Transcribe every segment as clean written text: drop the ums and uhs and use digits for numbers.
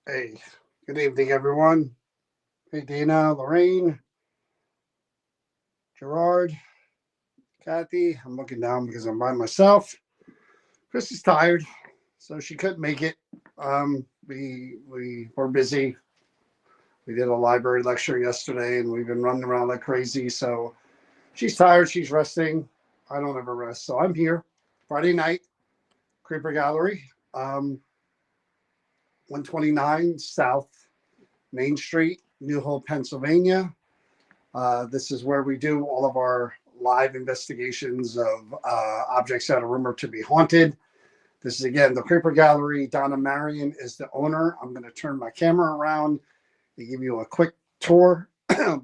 Hey, good evening, everyone. Hey, Dana, Lorraine, Gerard, Kathy. I'm looking down because I'm by myself. Chris is tired, so she couldn't make it. We were busy. We did a library lecture yesterday, and we've been running around like crazy. So she's tired. She's resting. I don't ever rest, so I'm here. Friday night, Creeper Gallery, 129 South Main Street, New Hope, Pennsylvania. This is where we do all of our live investigations of objects that are rumored to be haunted. This is again the Creeper Gallery. Donna Marion is the owner. I'm going to turn my camera around to give you a quick tour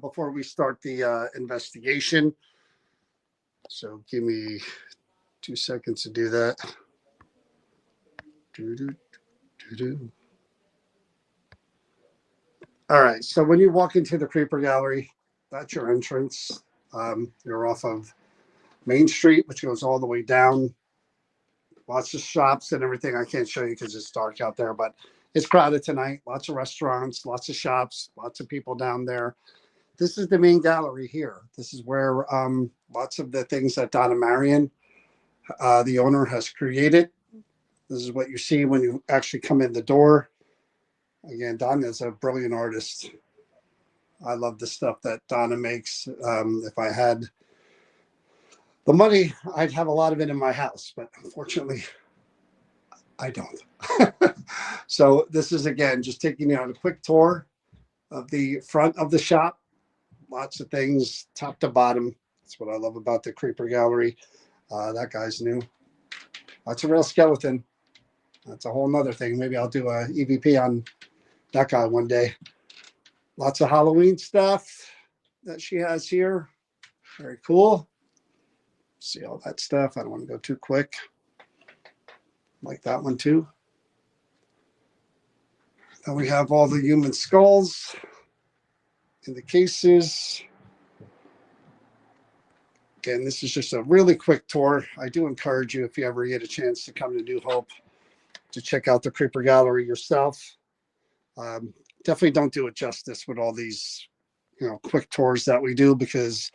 before we start the investigation. So give me 2 seconds to do that. All right. So when you walk into the Creeper Gallery, that's your entrance. You're off of Main Street, which goes all the way down. Lots of shops and everything. I can't show you because it's dark out there, but it's crowded tonight. Lots of restaurants, lots of shops, lots of people down there. This is the main gallery here. This is where lots of the things that Donna Marion, the owner, has created. This is what you see when you actually come in the door. Again, Donna is a brilliant artist. I love the stuff that Donna makes. If I had the money, I'd have a lot of it in my house, but unfortunately, I don't. So this is, again, just taking you on a quick tour of the front of the shop. Lots of things, top to bottom. That's what I love about the Creeper Gallery. That guy's new. That's a real skeleton. That's a whole nother thing. Maybe I'll do a EVP on that guy one day. Lots of Halloween stuff that she has here. Very cool. See all that stuff. I don't want to go too quick. Like that one too. Then we have all the human skulls in the cases. Again, this is just a really quick tour. I do encourage you, if you ever get a chance to come to New Hope, to check out the Creeper Gallery yourself. Definitely don't do it justice with all these, quick tours that we do, because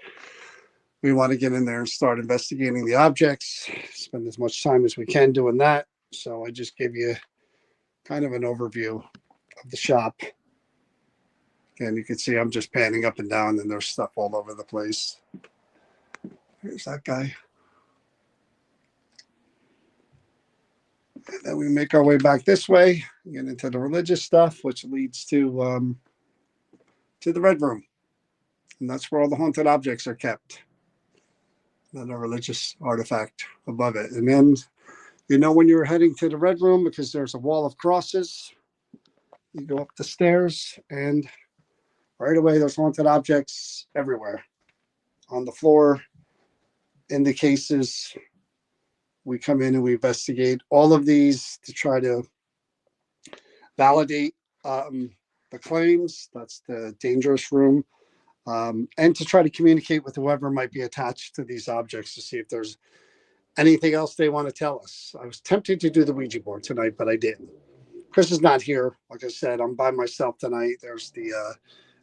we want to get in there and start investigating the objects, spend as much time as we can doing that. So I just gave you kind of an overview of the shop. And you can see I'm just panning up and down, and there's stuff all over the place. Here's that guy. And then we make our way back this way, get into the religious stuff, which leads to the Red Room. And that's where all the haunted objects are kept. And a religious artifact above it. And then when you're heading to the Red Room, because there's a wall of crosses, you go up the stairs, and right away there's haunted objects everywhere. On the floor, in the cases. We come in and we investigate all of these to try to validate the claims. That's the dangerous room. And to try to communicate with whoever might be attached to these objects to see if there's anything else they want to tell us. I was tempted to do the Ouija board tonight, but I didn't. Chris is not here. Like I said, I'm by myself tonight. There's the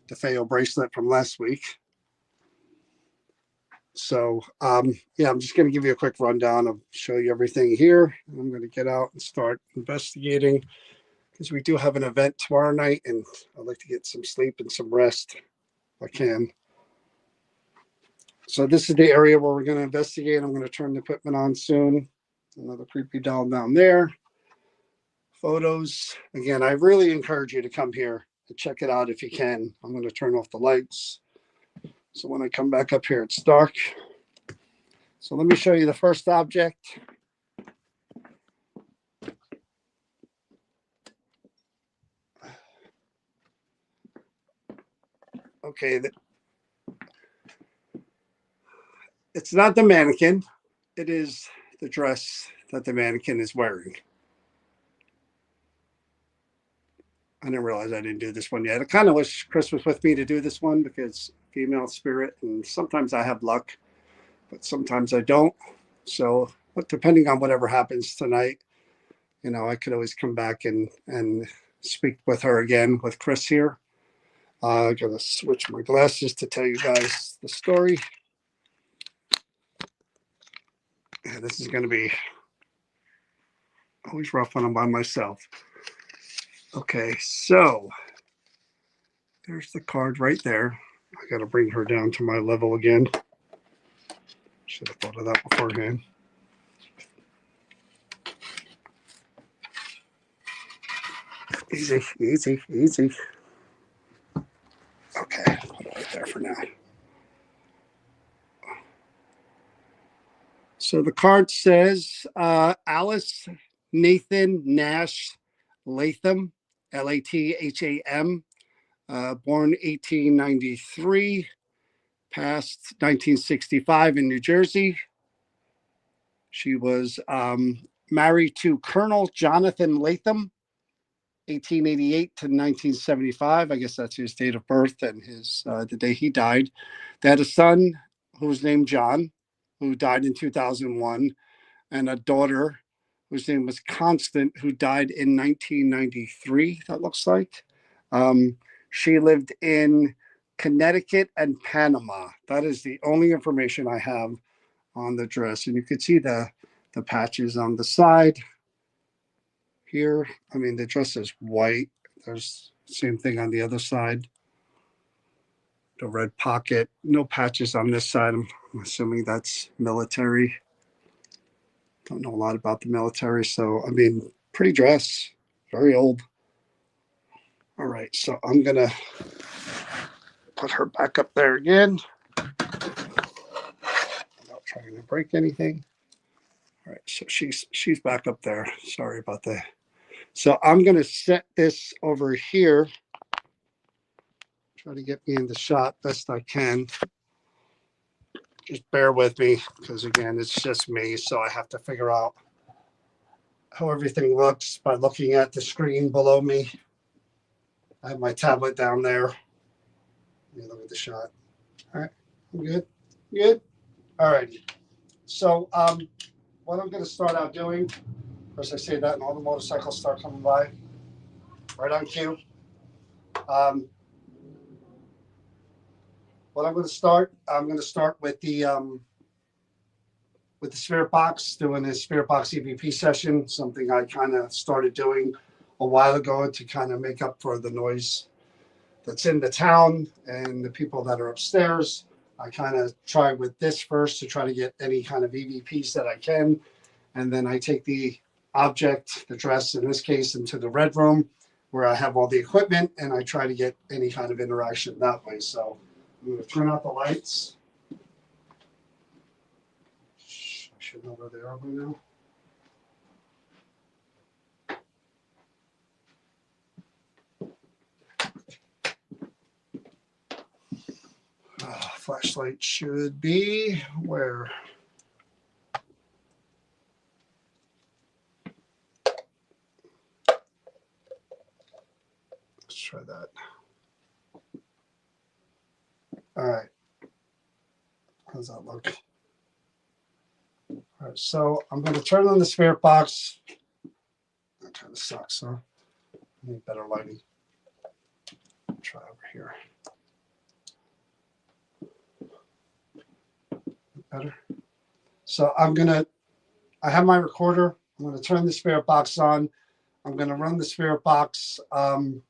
DeFeo bracelet from last week. So, I'm just going to give you a quick rundown of show you everything here. I'm going to get out and start investigating, because we do have an event tomorrow night, and I'd like to get some sleep and some rest if I can. So this is the area where we're going to investigate. I'm going to turn the equipment on soon. Another creepy doll down there. Photos. Again, I really encourage you to come here and check it out if you can. I'm going to turn off the lights. So when I come back up here, it's dark. So let me show you the first object. Okay. It's not the mannequin. It is the dress that the mannequin is wearing. I didn't realize I didn't do this one yet. I kind of wish Chris was with me to do this one, because female spirit, and sometimes I have luck, but sometimes I don't. So, but depending on whatever happens tonight, I could always come back and speak with her again with Chris here. I'm going to switch my glasses to tell you guys the story. Yeah, this is going to be always rough when I'm by myself. Okay, so there's the card right there. I got to bring her down to my level again. Should have thought of that beforehand. Easy, easy, easy. Okay, put it right there for now. So the card says Alice Nathan Nash Latham, Latham, born 1893, passed 1965 in New Jersey. She was married to Colonel Jonathan Latham, 1888 to 1975. I guess that's his date of birth and his the day he died. They had a son who was named John, who died in 2001, and a daughter whose name was Constant, who died in 1993, that looks like. She lived in Connecticut and Panama. That is the only information I have on the dress. And you can see the patches on the side here. I mean, the dress is white. There's the same thing on the other side. The red pocket, no patches on this side. I'm assuming that's military. Don't know a lot about the military, so I mean, pretty dress, very old. All right, so I'm gonna put her back up there again. Not trying to break anything. All right, so she's back up there. Sorry about that. So I'm gonna set this over here. Try to get me in the shot best I can. Just bear with me, because again, it's just me, so I have to figure out how everything looks by looking at the screen below me. I have my tablet down there. Let me look at the shot. All right, I'm good. Good. All righty. So what I'm going to start out doing, of course, I say that, and all the motorcycles start coming by, right on cue. What I'm going to start with the Spirit Box, doing a Spirit Box EVP session, something I kind of started doing a while ago to kind of make up for the noise that's in the town and the people that are upstairs. I kind of try with this first to try to get any kind of EVPs that I can. And then I take the object, the dress in this case, into the red room where I have all the equipment, and I try to get any kind of interaction that way. So I'm going to turn out the lights. I should know where they are by now. Flashlight should be where? Let's try that. All right. How's that look? All right, so I'm going to turn on the Spirit Box. That kind of sucks, huh? I need better lighting. Try over here. Better. So I have my recorder. I'm going to turn the Spirit Box on. I'm going to run the Spirit Box while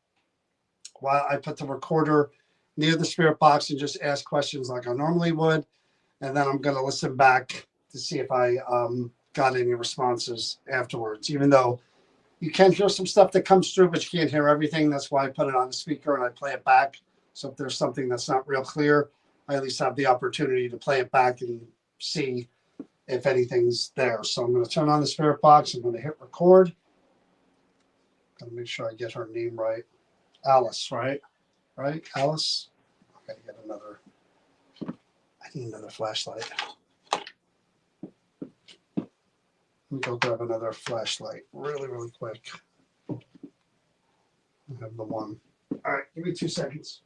I put the recorder near the Spirit Box and just ask questions like I normally would. And then I'm going to listen back to see if I got any responses afterwards, even though you can hear some stuff that comes through, but you can't hear everything. That's why I put it on the speaker and I play it back. So if there's something that's not real clear, I at least have the opportunity to play it back and see if anything's there. So I'm going to turn on the Spirit Box. I'm going to hit record. Got to make sure I get her name right. Alice, right? Right? Alice? I got to get another. I need another flashlight. Let me go grab another flashlight really, really quick. I have the one. All right, give me 2 seconds.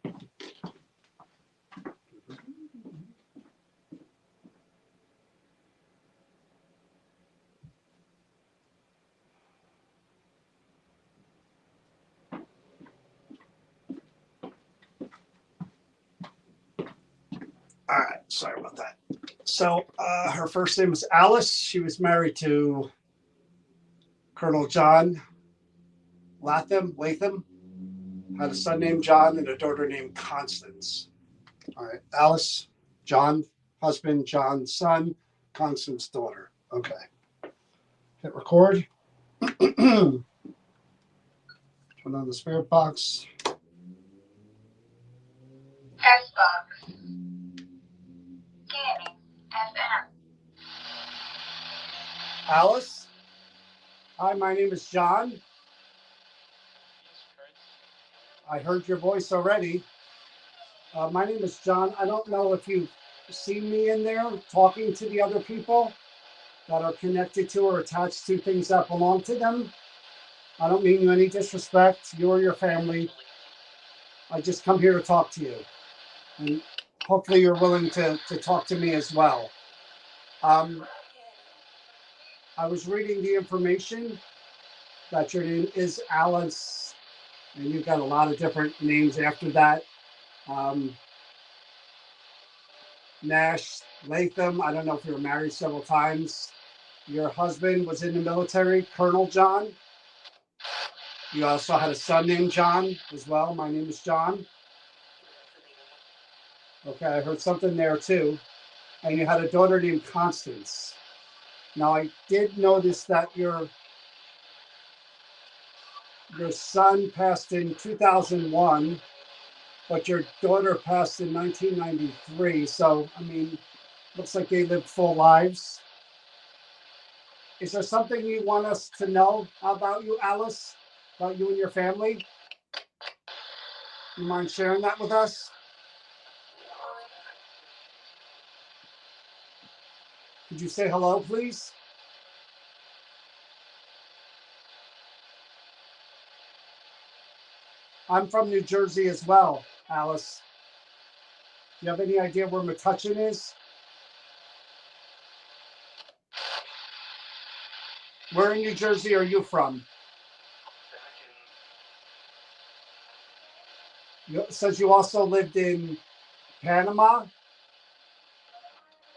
Sorry about that. So her first name was Alice. She was married to Colonel John Latham, had a son named John and a daughter named Constance. All right, Alice, John, husband, John, son, Constance, daughter. Okay. Hit record. Turn on the spirit box. Text box. Scanning. FM. Alice. Hi, my name is John. I heard your voice already. My name is John. I don't know if you've seen me in there talking to the other people that are connected to or attached to things that belong to them. I don't mean you any disrespect, you or your family. I just come here to talk to you. And hopefully you're willing to talk to me as well. I was reading the information that your name is Alice, and you've got a lot of different names after that. Nash, Latham, I don't know if you were married several times. Your husband was in the military, Colonel John. You also had a son named John as well. My name is John. Okay, I heard something there too. And you had a daughter named Constance. Now, I did notice that your son passed in 2001, but your daughter passed in 1993. So, I mean, looks like they lived full lives. Is there something you want us to know about you, Alice? About you and your family? You mind sharing that with us? Could you say hello, please? I'm from New Jersey as well, Alice. Do you have any idea where Metuchen is? Where in New Jersey are you from? It says you also lived in Panama.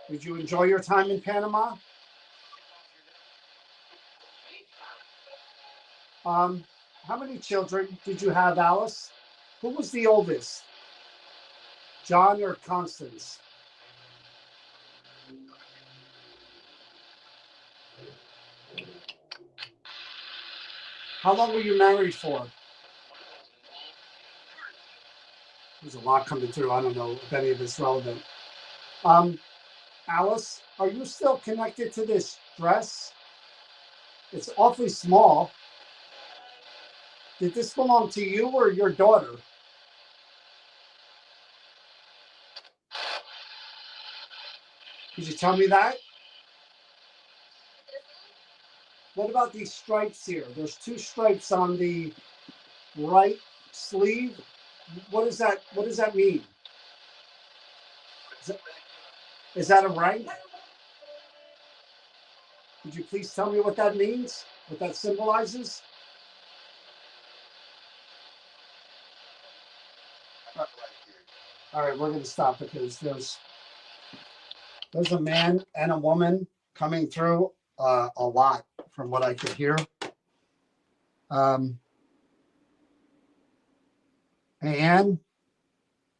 Did you enjoy your time in Panama? How many children did you have, Alice? Who was the oldest? John or Constance? How long were you married for? There's a lot coming through. I don't know if any of it's relevant. Alice, are you still connected to this dress? It's awfully small. Did this belong to you or your daughter? Could you tell me that? What about these stripes here? There's two stripes on the right sleeve. What does that mean? Is that a rank? Could you please tell me what that means? What that symbolizes? All right, we're going to stop because there's a man and a woman coming through a lot from what I could hear. Hey, Ann,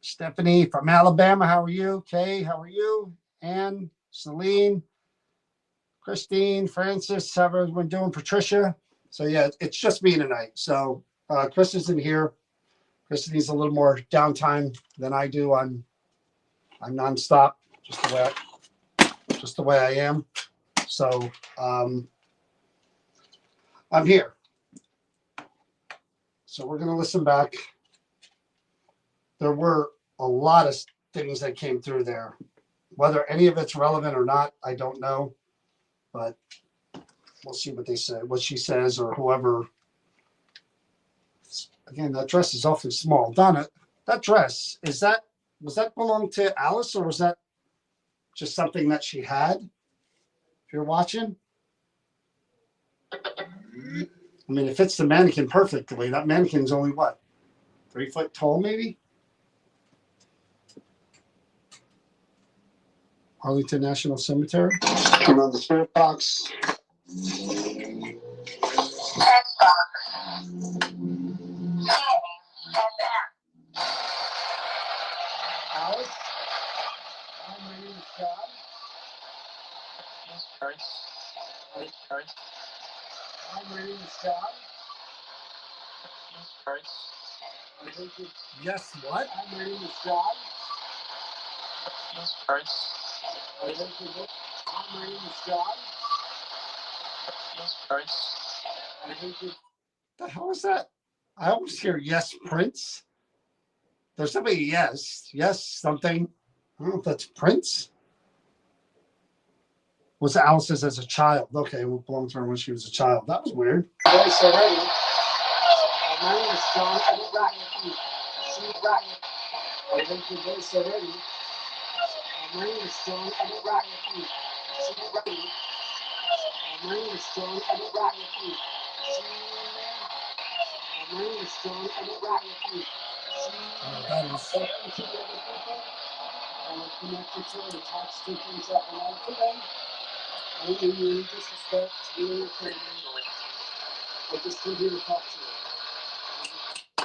Stephanie from Alabama, how are you? Kay, how are you? Ann, Celine, Christine, Francis, how everyone doing? Patricia. So yeah, it's just me tonight. So Chris isn't here. Chris needs a little more downtime than I do. I'm nonstop, just the way I am. So I'm here. So we're gonna listen back. There were a lot of things that came through there. Whether any of it's relevant or not, I don't know. But we'll see what they say, what she says, or whoever. Again, that dress is awfully small. Donna, that dress, was that belong to Alice, or was that just something that she had? If you're watching. I mean, it fits the mannequin perfectly. That mannequin's only what? 3 foot tall, maybe? Arlington National Cemetery. And on the spirit box. Test box. Alice. Hi, my name is John. Yes, sorry. Sorry. Hi, my name is John. Yes, sorry. I think you. Yes, what? Hi, my name is John. Yes, sorry. I think you. Hi, my name is John. Yes, sorry. I think you. The hell is that? I always hear yes, Prince. There's somebody yes something. I don't know if that's Prince. Was Alice's as a child? Okay, well, belonged to her when she was a child. That was weird. Voice already. My name is John. I'm Ryan. See Ryan. I think your voice already. My name is John. I'm Ryan. See Ryan. My name is John. I'm Ryan. See my name is John. I'm Ryan. That is. And I'm connected to the tax things that belong to them. I don't mean any disrespect to you or your family. I just came here to talk to you.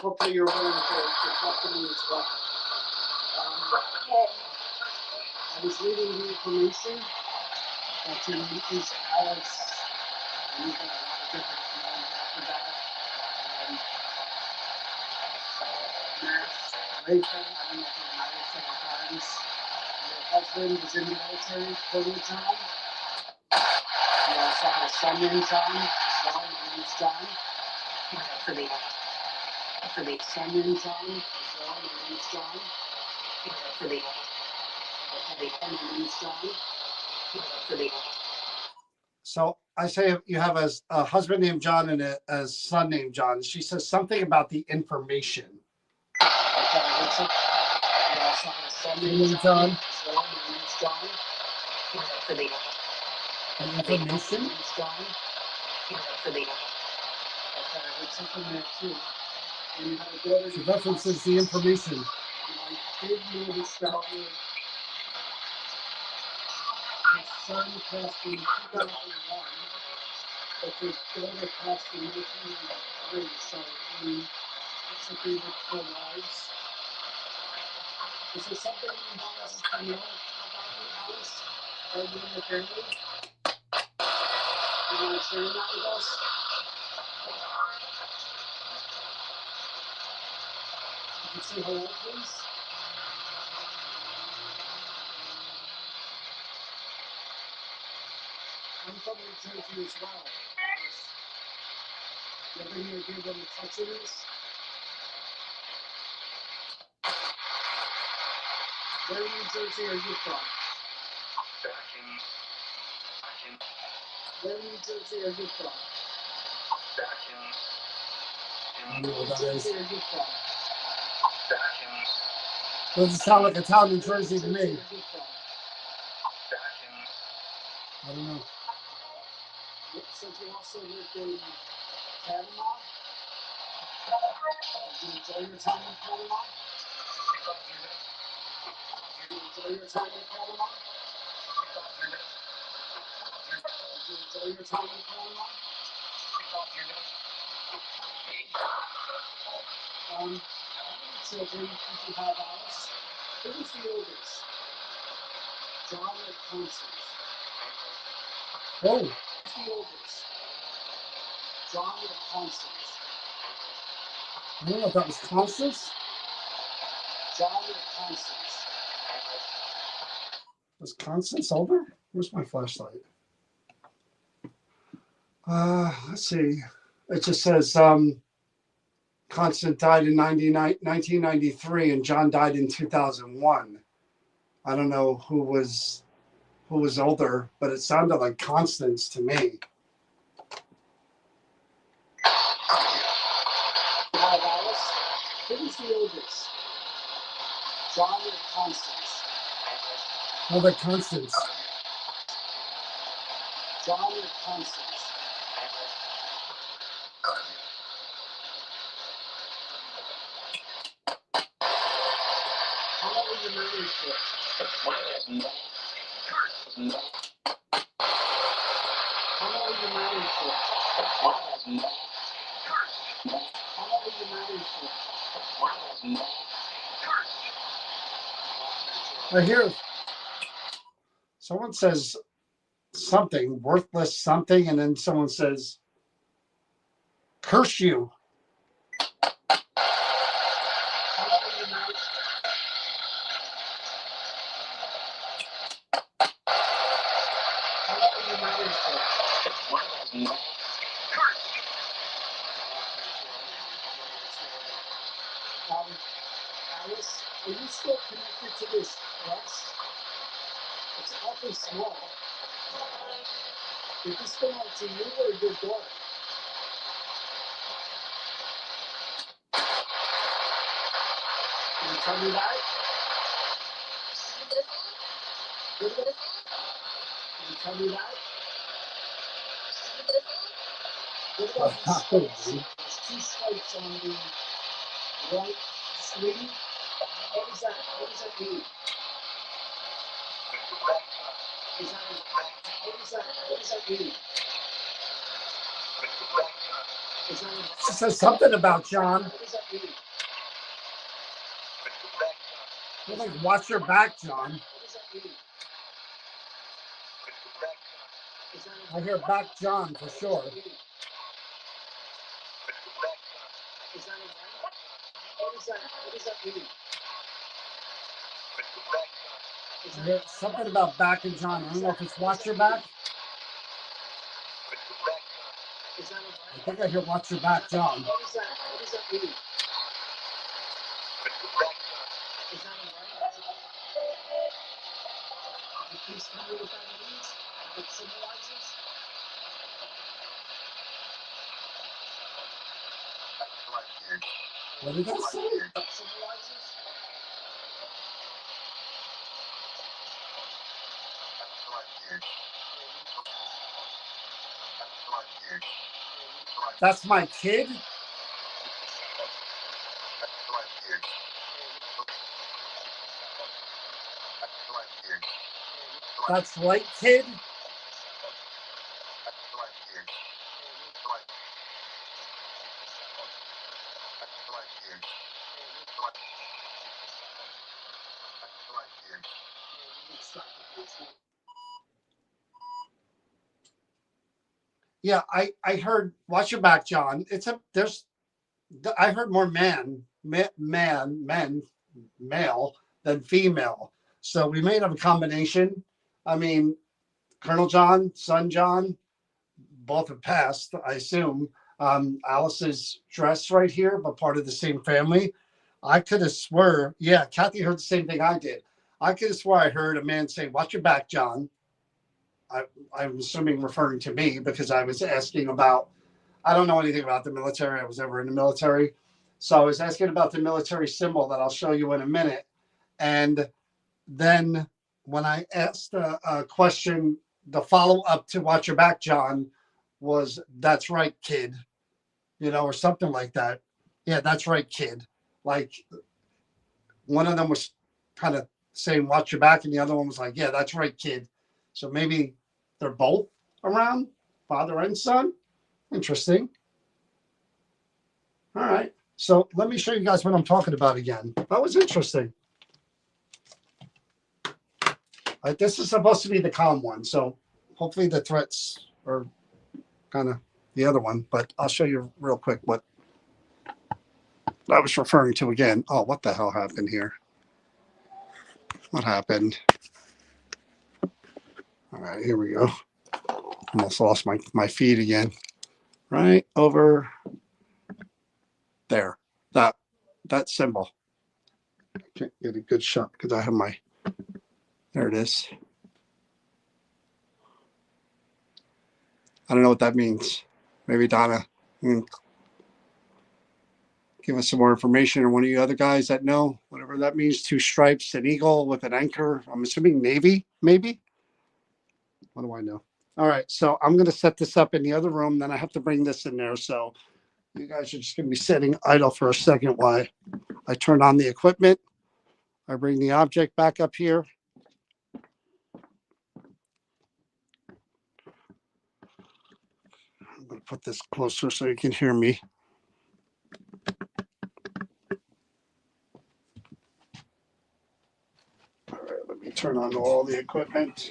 Hopefully you're willing to talk to me as well. I was reading the information that your name is Alex. And you've got a lot of different names after that. Nash, Lathan, I don't know if you're married several times. Your husband was in the military for the time. You also have a son named John as well. My name's John. For the son named John as well. My name's John. For the my name's John. For the. So I say you have a husband named John and a son named John. She says something about the information. Okay, you also have a son named John. As well. My name's John. For the information. My name's John. For the. Okay, I heard something there too. And you have a daughter. She references the information. I did notice that your son passed in 2001, but your daughter passed in 1993. So, I mean, it's like they were co-wives. Is there something you want us to know about your house or you and your family? You want to share that with us? Could you say hello, please? I'm from New Jersey as well. You ever hear give them the Texans? Where in New Jersey are you from? Where in New Jersey are you from? I don't know what that is. Where in New Jersey are you from? Doesn't sound like a town in Jersey to me. I don't know. Since you also lived in Panama, did you enjoy your time in Panama? Did you enjoy your time in Panama? Did you enjoy your time in Panama? How many children did you have, Alice? Who was the oldest? John or Constance? Oh. Who's the oldest? John or Constance? I don't know if that was Constance. John or Constance? Was Constance older? Where's my flashlight? Let's see. It just says Constance died in 1993 and John died in 2001. I don't know who was older, but it sounded like Constance to me. Hi, Alice. Who was the oldest? John or Constance? How about Constance? John or Constance? How long were you married for? How long were you married for? How long were you married for? I hear someone says something, worthless something, and then someone says, curse you. How long were you married? How long were you married for? Alice, are you still connected to this press? It's awfully small. Did this belong to you or your daughter? Can you tell me that? Can you tell me that? What about these stripes? There's 2 stripes on the right sleeve. What does that mean? What does that mean? It says something about John. What does that mean? You're like, watch your back, John. What does that mean? I hear back John for sure. What does that mean? I hear something about back and John. I don't know if it's watch your back. I think I hear watch your back, John. What does that mean? Is that right? Please tell me what that means. What it symbolizes. What did that say? What symbolizes? That's my kid? That's right, kid? Yeah, I heard, watch your back, John. I heard more men, male than female. So we may have a combination. I mean, Colonel John, son John, both have passed, I assume. Alice's dress right here, but part of the same family. I could have swore, yeah, Kathy heard the same thing I did. I could have swore I heard a man say, watch your back, John. I'm assuming referring to me because I was asking about, I don't know anything about the military. I was never in the military. So I was asking about the military symbol that I'll show you in a minute. And then when I asked a question, the follow up to watch your back, John, was that's right, kid, or something like that. Yeah, that's right, kid. Like one of them was kind of saying watch your back and the other one was like, yeah, that's right, kid. So maybe they're both around, father and son. Interesting. All right. So let me show you guys what I'm talking about again. That was interesting. This is supposed to be the calm one. So hopefully the threats are kind of the other one. But I'll show you real quick what I was referring to again. Oh, what the hell happened here? What happened? All right, here we go. Almost lost my feed again. Right over there. That symbol. I can't get a good shot because I have there it is. I don't know what that means. Maybe Donna can give us some more information, or one of you other guys that know whatever that means. 2 stripes, an eagle with an anchor. I'm assuming Navy, maybe. What do I know? All right, so I'm going to set this up in the other room. Then I have to bring this in there. So you guys are just going to be sitting idle for a second while I turn on the equipment. I bring the object back up here. I'm going to put this closer so you can hear me. All right, let me turn on all the equipment.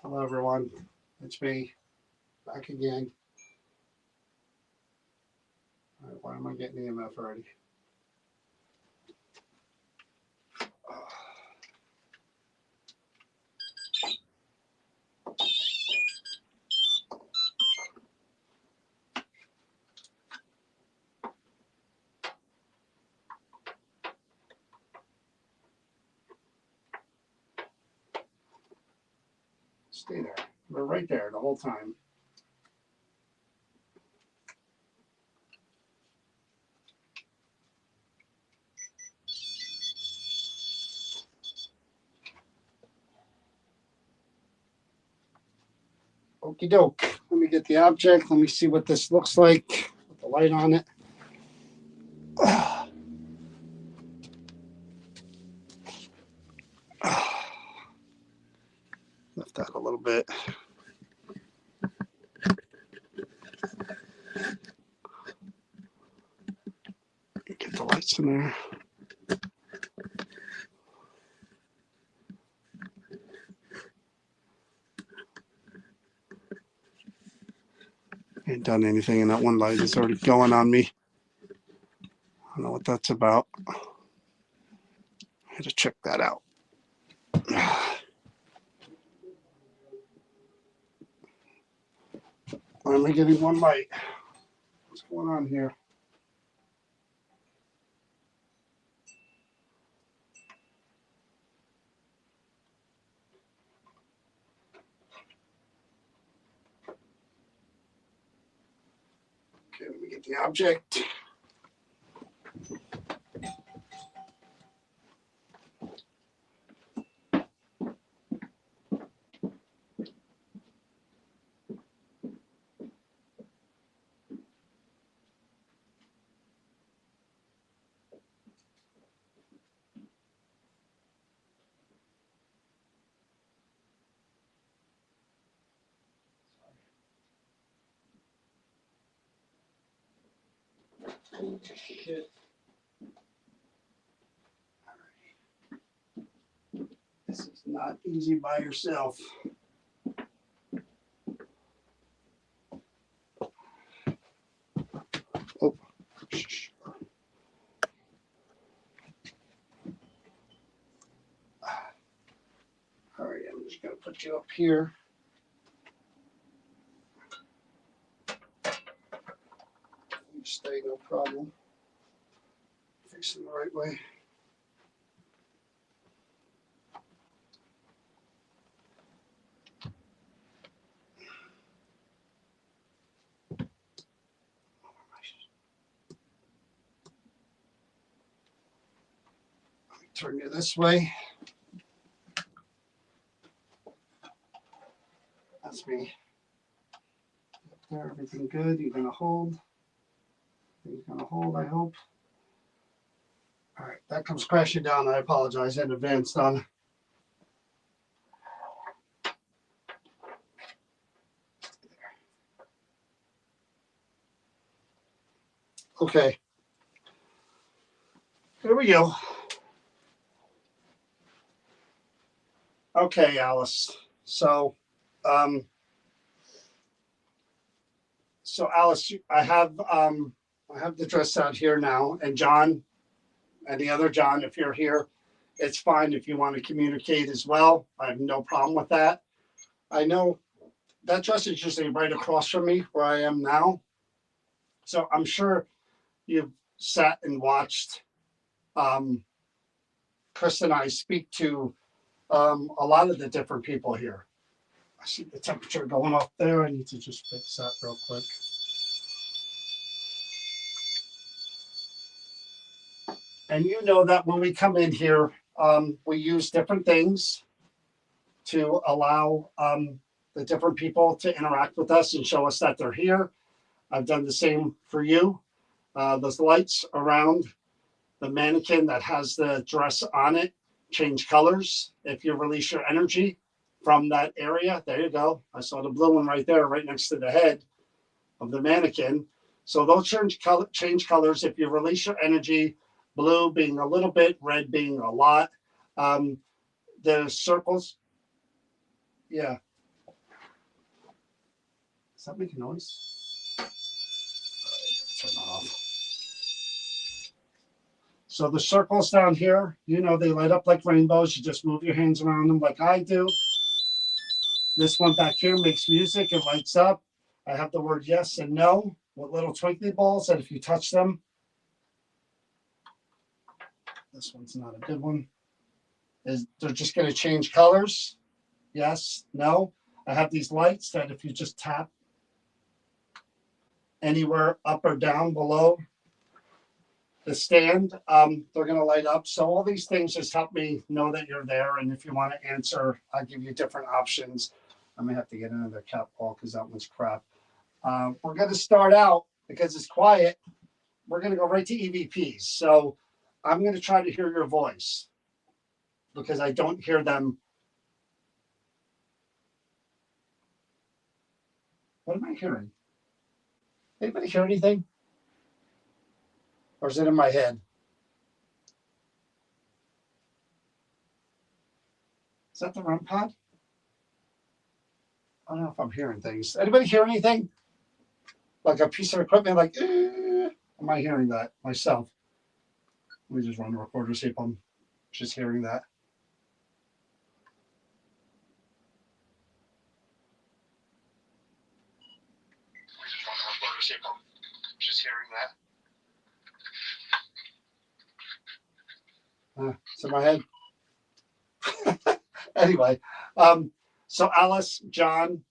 Hello, everyone. It's me, back again. All right, why am I getting EMF already? Stay there. We're right there the whole time. Okie doke. Let me get the object. Let me see what this looks like with the light on it. Lift that a little bit. Get the lights in there. Ain't done anything, and that one light is already going on me. I don't know what that's about. I had to check that out. Why am I getting one light? What's going on here? Okay, let me get the object. Shit. This is not easy by yourself. Oh. All right, I'm just going to put you up here. You stay, no problem. Facing the right way. Turn you this way. That's me. Up there, everything good. You're gonna hold. You're gonna hold, I hope. All right, that comes crashing down. I apologize in advance, Don. Okay. Here we go. Okay, Alice. So Alice, I have the dress out here now, and John, and the other John, if you're here, it's fine if you want to communicate as well. I have no problem with that. I know that dress is usually right across from me where I am now, so I'm sure you've sat and watched Chris and I speak to a lot of the different people here. I see the temperature going up there. I need to just fix that real quick. And you know that when we come in here, we use different things to allow the different people to interact with us and show us that they're here. I've done the same for you. Those lights around the mannequin that has the dress on it change colors if you release your energy. from that area. There you go. I saw the blue one right there, right next to the head of the mannequin. So they'll change colors if you release your energy, blue being a little bit, red being a lot. The circles, yeah. Does that make a noise? Turn that off. So the circles down here, you know, they light up like rainbows. You just move your hands around them like I do. This one back here makes music. It lights up. I have the word yes and no with little twinkly balls that if you touch them, this one's not a good one, is they're just going to change colors. Yes, no. I have these lights that if you just tap anywhere up or down below the stand, they're going to light up. So all these things just help me know that you're there. And if you want to answer, I give you different options. I may have to get another cat ball because that one's crap. We're going to start out because it's quiet. We're going to go right to EVPs. So I'm going to try to hear your voice because I don't hear them. What am I hearing? Anybody hear anything? Or is it in my head? Is that the REM pod? I don't know if I'm hearing things. Anybody hear anything? Like a piece of equipment, like, am I hearing that myself? Let me just run the recorder, see if I'm just hearing that. Just hearing that. It's in my head. Anyway, so Alice, John,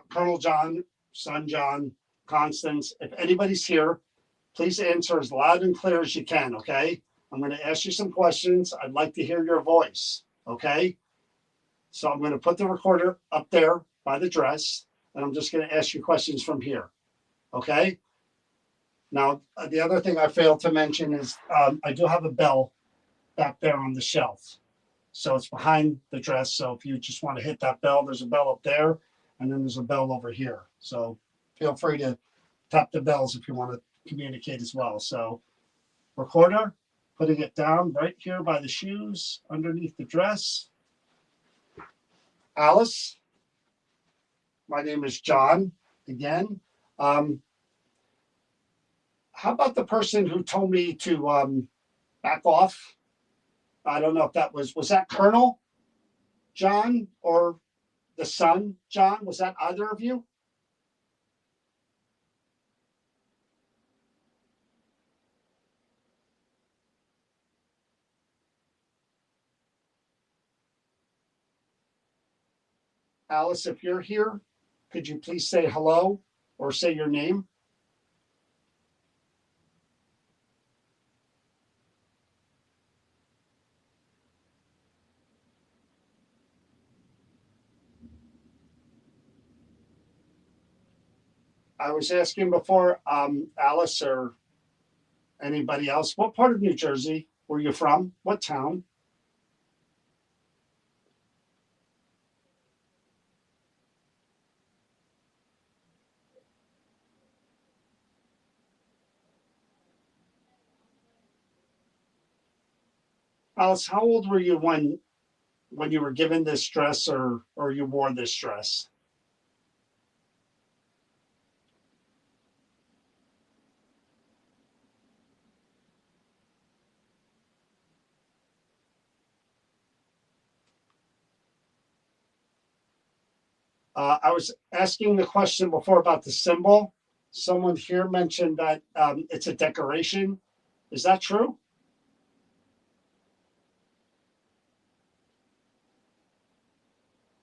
Colonel John, son John, Constance, if anybody's here, please answer as loud and clear as you can, okay? I'm going to ask you some questions. I'd like to hear your voice, okay? So I'm going to put the recorder up there by the dress, and I'm just going to ask you questions from here, okay? Now, the other thing I failed to mention is I do have a bell back there on the shelf. So it's behind the dress. So if you just want to hit that bell, there's a bell up there, and then there's a bell over here. So feel free to tap the bells if you want to communicate as well. So recorder, putting it down right here by the shoes underneath the dress. Alice, my name is John again. How about the person who told me to back off? I don't know if that was that Colonel John or the son John? Was that either of you? Alice, if you're here, could you please say hello or say your name? I was asking before, Alice or anybody else, what part of New Jersey were you from? What town? Alice, how old were you when you were given this dress or you wore this dress? I was asking the question before about the symbol. Someone here mentioned that it's a decoration. Is that true?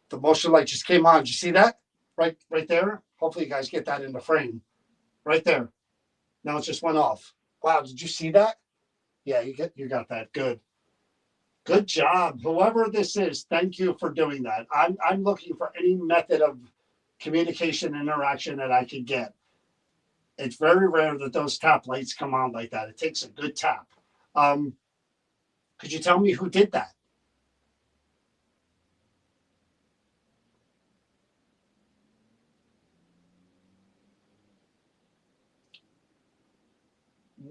The motion light just came on. Did you see that? Right there. Hopefully you guys get that in the frame. Right there. Now it just went off. Wow, did you see that? Yeah, you got that. Good. Good job. Whoever this is, thank you for doing that. I'm looking for any method of communication interaction that I could get. It's very rare that those tap lights come on like that. It takes a good tap. Could you tell me who did that?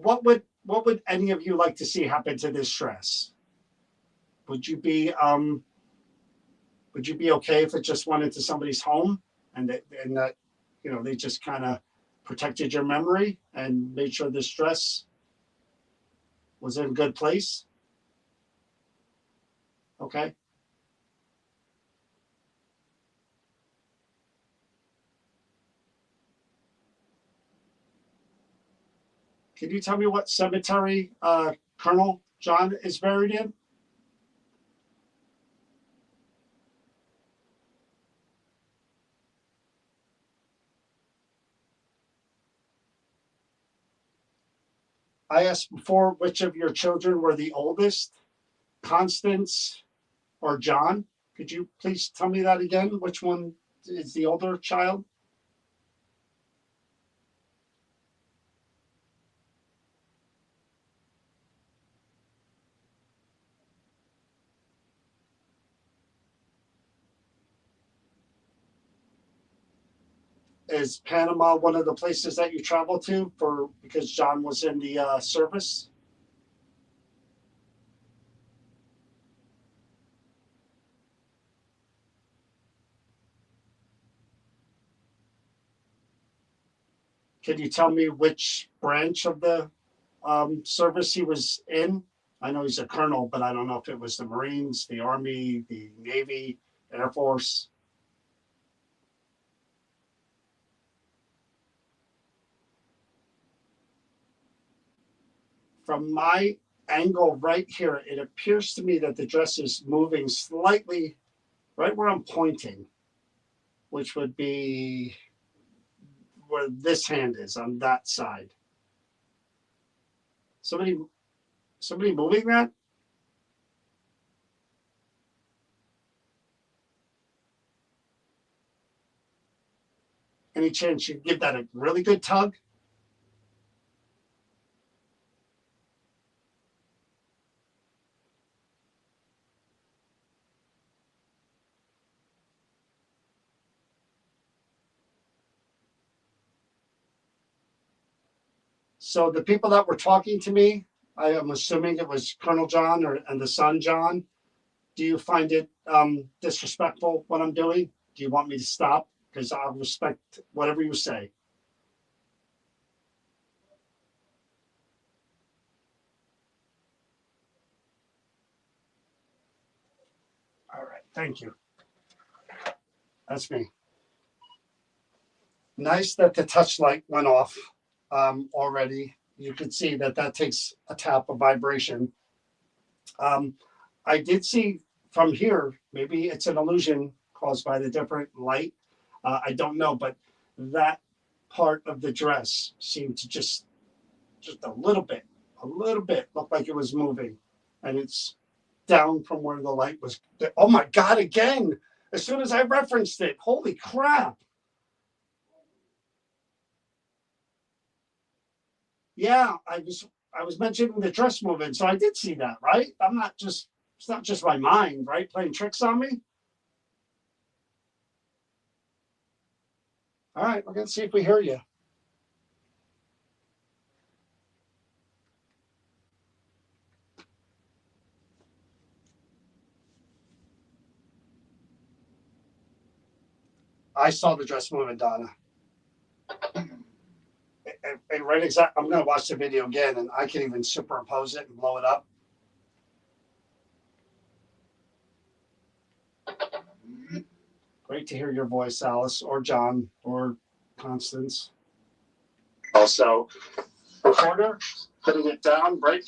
what would any of you like to see happen to this dress? Would you be okay if it just went into somebody's home and that they just kind of protected your memory and made sure this dress was in a good place? Okay. Can you tell me what cemetery Colonel John is buried in? I asked before which of your children were the oldest, Constance or John. Could you please tell me that again? Which one is the older child? Is Panama one of the places that you travel to because John was in the service? Can you tell me which branch of the service he was in? I know he's a colonel, but I don't know if it was the Marines, the Army, the Navy, Air Force. From my angle right here, it appears to me that the dress is moving slightly right where I'm pointing, which would be where this hand is on that side. Somebody moving that? Any chance you give that a really good tug? So the people that were talking to me, I am assuming it was Colonel John and the son John. Do you find it disrespectful what I'm doing? Do you want me to stop? Because I'll respect whatever you say. All right, thank you. That's me. Nice that the touch light went off already. You can see that takes a tap of vibration. I did see from here, maybe it's an illusion caused by the different light. I don't know, but that part of the dress seemed to just a little bit looked like it was moving, and it's down from where the light was. Oh my God! Again, as soon as I referenced it, holy crap! Yeah, I was mentioning the dress moving, so I did see that, right? It's not just my mind, right? Playing tricks on me. All right, we're gonna see if we hear you. I saw the dress moving, Donna. And right exactly, I'm gonna watch the video again, and I can even superimpose it and blow it up. Great to hear your voice, Alice, or John, or Constance. Also, recorder, putting it down, right?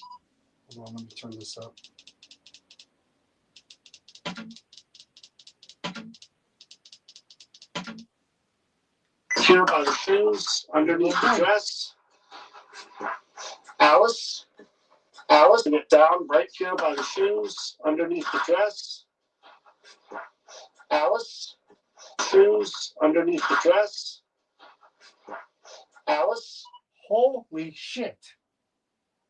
Hold on, let me turn this up. Here by the shoes, underneath the dress. Alice, putting it down right here by the shoes, underneath the dress. Alice, shoes, underneath the dress. Alice, holy shit.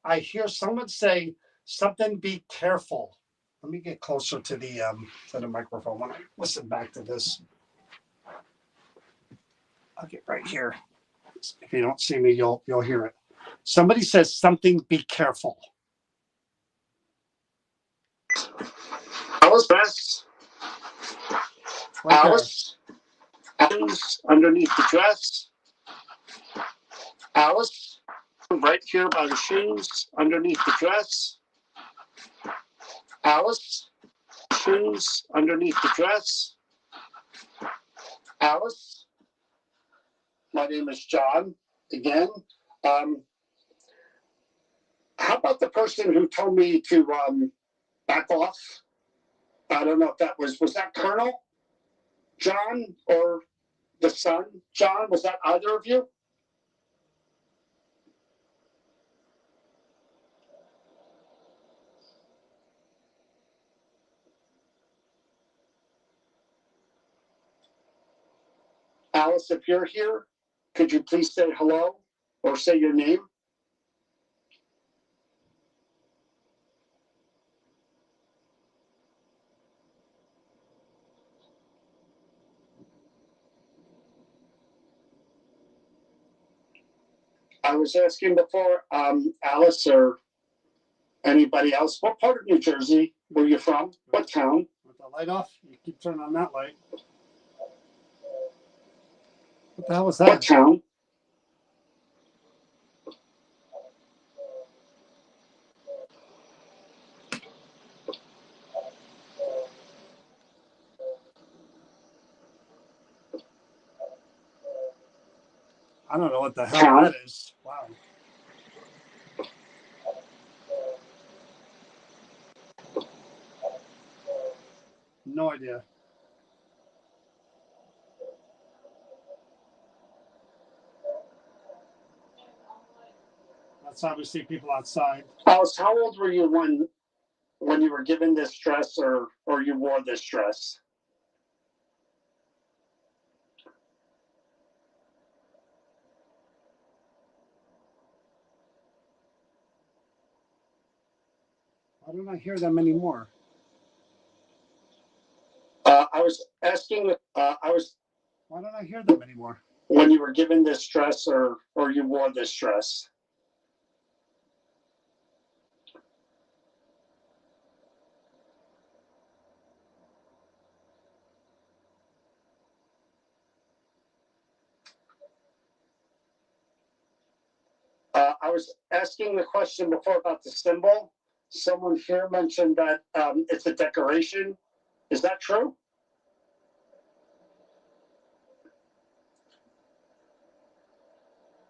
I hear someone say something, be careful. Let me get closer to the microphone when I listen back to this. I'll get right here. If you don't see me, you'll hear it. Somebody says something, be careful. Alice dress. Right there. Alice. Alice underneath the dress. Alice. Right here by the shoes underneath the dress. Alice. Shoes underneath the dress. Alice. My name is John. Again. How about the person who told me to back off? I don't know if that was that Colonel John or the son John? Was that either of you? Alice, if you're here, could you please say hello or say your name? I was asking before, Alice or anybody else, what part of New Jersey were you from? What town? With the light off, you keep turning on that light. What the hell was What that? town? I don't know what the hell Town? that is. Wow. No idea. That's obviously people outside. Alice, how old were you when you were given this dress or you wore this dress? Why don't I hear them anymore? I was asking, Why don't I hear them anymore? when you were given this dress or you wore this dress. I was asking the question before about the symbol. Someone here mentioned that it's a decoration. Is that true?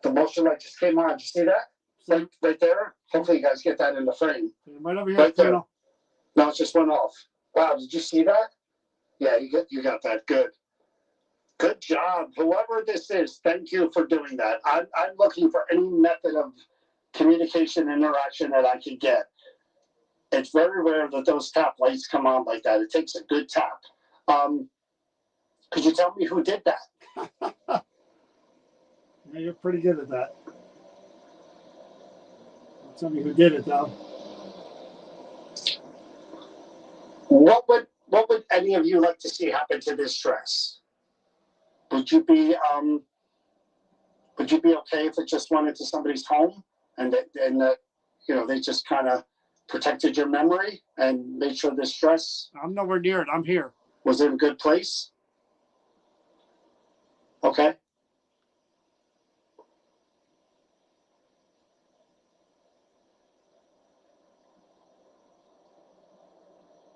The motion light just came on. Did you see that? Right there. Hopefully you guys get that in the frame. Right over here, Right there. Colonel. No, it just went off. Wow, did you see that? Yeah, you got that. Good. Good job. Whoever this is, thank you for doing that. I'm looking for any method of communication interaction that I can get. It's very rare that those tap lights come on like that. It takes a good tap. Could you tell me who did that? Yeah, you're pretty good at that. Tell me who did it, though. What would any of you like to see happen to this dress? Would you be okay if it just went into somebody's home and that they just kind of protected your memory and made sure this dress I'm nowhere near it. I'm here. was in a good place? Okay.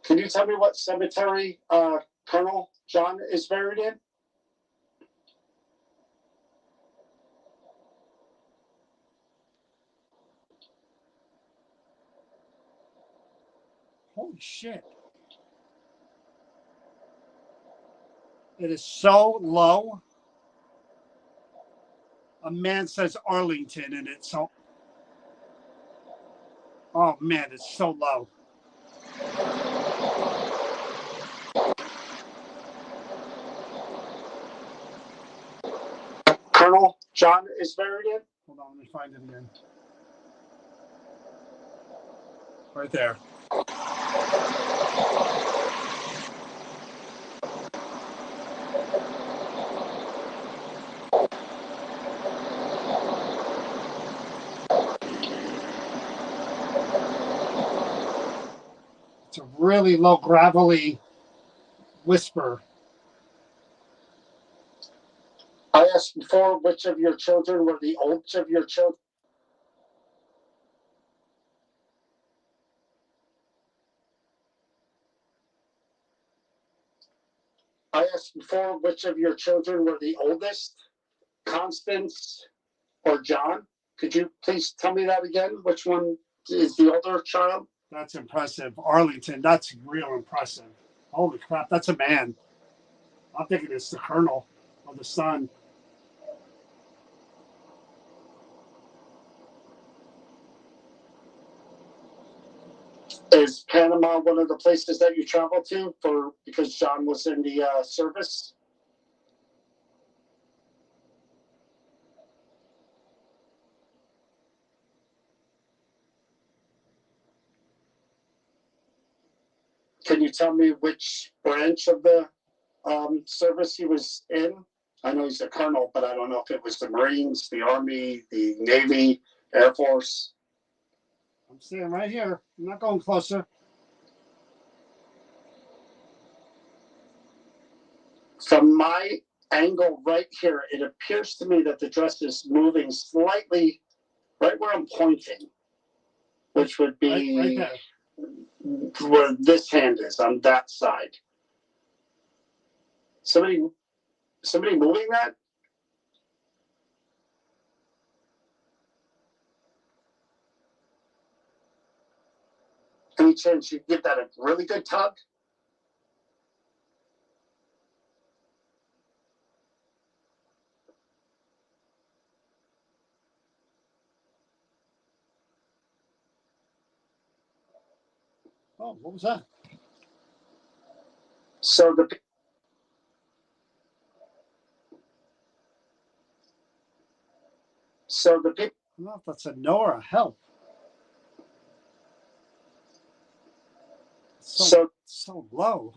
Can you tell me what cemetery Colonel John is buried in? Holy shit. It is so low. A man says Arlington in it. So, oh man, it's so low. Colonel John is buried in? Hold on, let me find it again. Right there. really low gravelly whisper. I asked before which of your children were the oldest of your children. I asked before which of your children were the oldest, Constance or John. Could you please tell me that again? Which one is the older child? That's impressive. Arlington, that's real impressive. Holy crap, that's a man. I'm thinking it's the colonel or the son. Is Panama one of the places that you traveled to because John was in the service? Can you tell me which branch of the service he was in? I know he's a colonel, but I don't know if it was the Marines, the Army, the Navy, Air Force. I'm staying right here. I'm not going closer. From my angle right here, it appears to me that the dress is moving slightly right where I'm pointing, which would be right there. Where this hand is on that side. Somebody moving that? Any chance you give that a really good tug? Oh, what was that? So the people. I don't know if that's a no or a help. So low.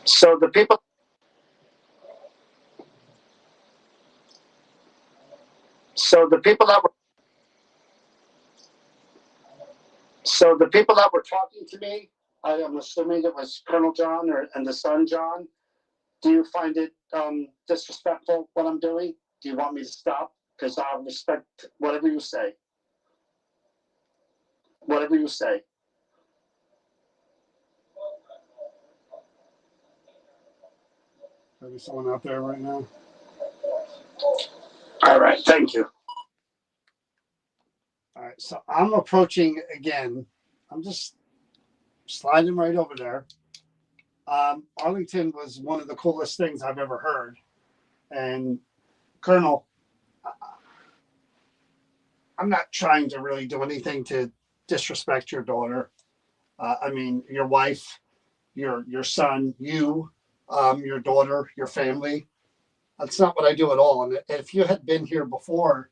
So the people. So the people that were. So the people that were talking to me, I am assuming it was Colonel John and the son John. Do you find it disrespectful what I'm doing? Do you want me to stop? Because I'll respect whatever you say. Whatever you say. Maybe someone out there right now. All right, thank you. All right, so I'm approaching again. I'm just sliding right over there. Arlington was one of the coolest things I've ever heard. And Colonel, I'm not trying to really do anything to disrespect your daughter. I mean, your wife, your son, you, your daughter, your family. That's not what I do at all. And if you had been here before,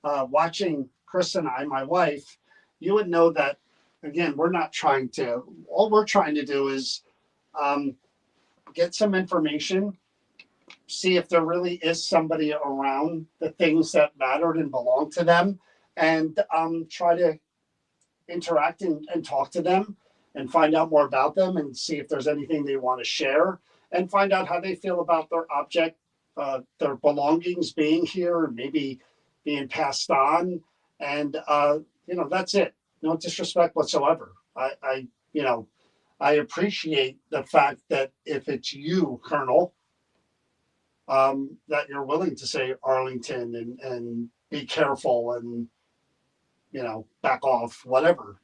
watching Chris and I, my wife, you would know that, again, we're not trying to, all we're trying to do is get some information, see if there really is somebody around the things that mattered and belong to them, and try to interact and talk to them and find out more about them and see if there's anything they want to share and find out how they feel about their object, their belongings being here and maybe being passed on. And, that's it. No disrespect whatsoever. I appreciate the fact that if it's you, Colonel, that you're willing to say Arlington and be careful and, back off, whatever.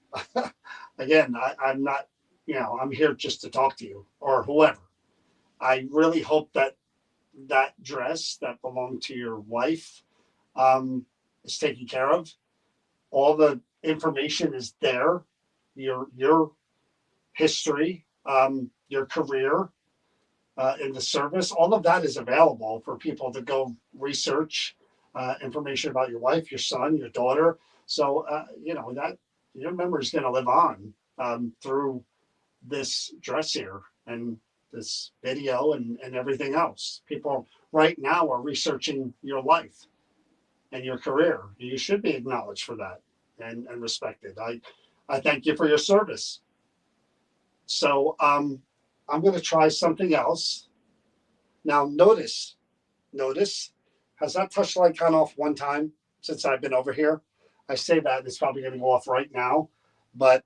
Again, I'm not, I'm here just to talk to you or whoever. I really hope that dress that belonged to your wife is taken care of. All the information is there. Your history, your career in the service, all of that is available for people to go research information about your wife, your son, your daughter. So, that your memory is going to live on through this dress here and this video and everything else. People right now are researching your life and your career. You should be acknowledged for that. and respected. I thank you for your service. So I'm going to try something else. Now notice, has that touch light gone off one time since I've been over here? I say that it's probably going to go off right now, but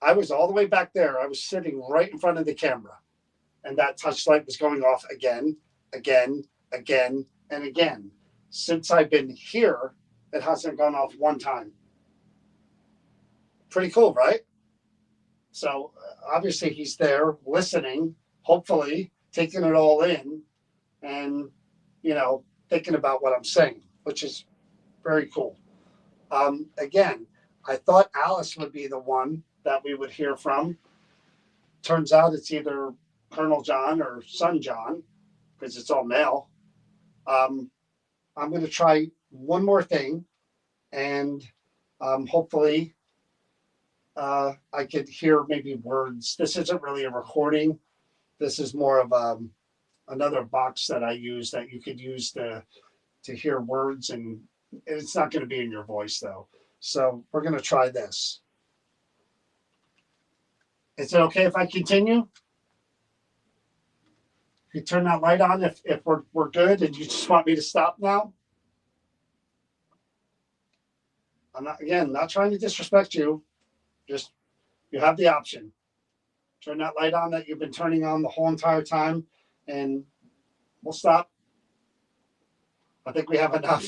I was all the way back there. I was sitting right in front of the camera, and that touch light was going off again, and again. Since I've been here, it hasn't gone off one time. Pretty cool, right? So obviously he's there listening, hopefully taking it all in and, thinking about what I'm saying, which is very cool. Again, I thought Alice would be the one that we would hear from. Turns out it's either Colonel John or Son John, because it's all male. I'm going to try one more thing, and hopefully I could hear maybe words. This isn't really a recording. This is more of another box that I use that you could use to hear words, and it's not going to be in your voice though. So we're going to try this. Is it okay if I continue? You turn that light on if we're good, and you just want me to stop now? I'm not trying to disrespect you. Just, you have the option. Turn that light on that you've been turning on the whole entire time, and we'll stop. I think we have enough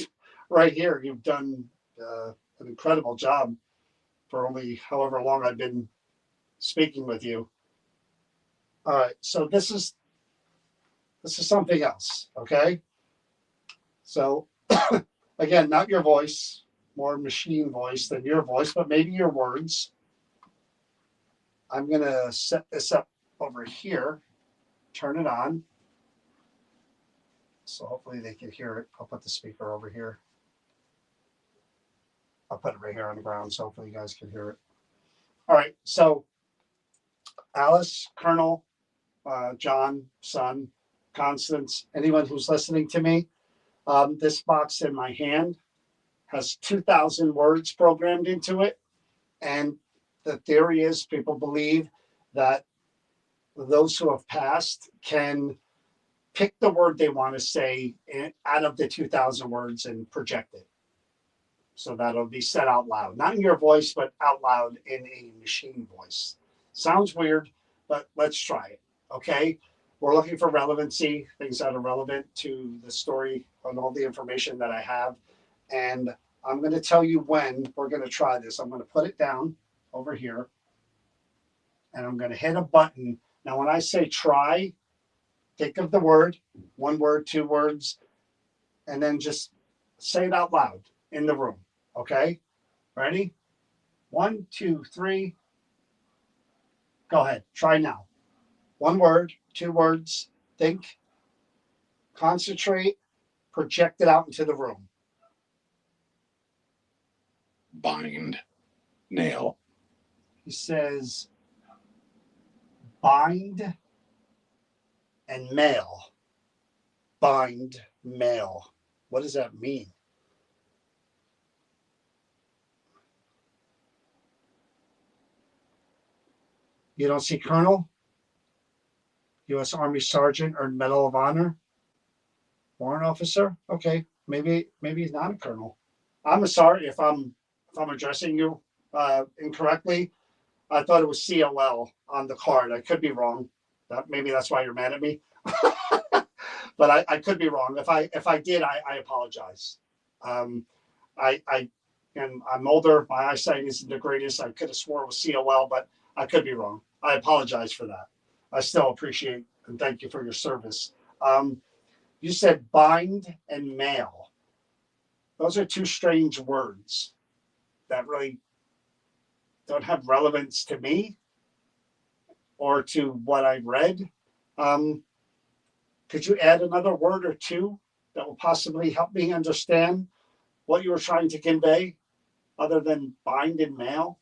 right here. You've done an incredible job for only however long I've been speaking with you. All right, so this is something else, okay? So again, not your voice, more machine voice than your voice, but maybe your words. I'm gonna set this up over here, turn it on. So hopefully they can hear it. I'll put the speaker over here. I'll put it right here on the ground, so hopefully you guys can hear it. All right, so Alice, Colonel, John, Son, Constance, anyone who's listening to me, this box in my hand has 2,000 words programmed into it. And the theory is people believe that those who have passed can pick the word they want to say out of the 2,000 words and project it. So that'll be said out loud, not in your voice, but out loud in a machine voice. Sounds weird, but let's try it. Okay. We're looking for relevancy, things that are relevant to the story and all the information that I have. And I'm going to tell you when we're going to try this. I'm going to put it down over here, and I'm going to hit a button. Now, when I say try, think of the word, one word, two words, and then just say it out loud in the room. Okay? Ready? 1, 2, 3. Go ahead. Try now. One word, two words. Think, concentrate, project it out into the room. Bind, nail. He says bind and mail. Bind, mail. What does that mean? You don't see Colonel? U.S. Army Sergeant, earned Medal of Honor? Warrant officer? Okay, maybe he's not a colonel. I'm sorry if I'm addressing you incorrectly. I thought it was COL on the card. I could be wrong. Maybe that's why you're mad at me. But I could be wrong. If I did, I apologize. I'm older. My eyesight isn't the greatest. I could have swore it was COL, but I could be wrong. I apologize for that. I still appreciate and thank you for your service. You said bind and mail. Those are two strange words that really don't have relevance to me or to what I read. Could you add another word or two that will possibly help me understand what you were trying to convey other than bind and mail?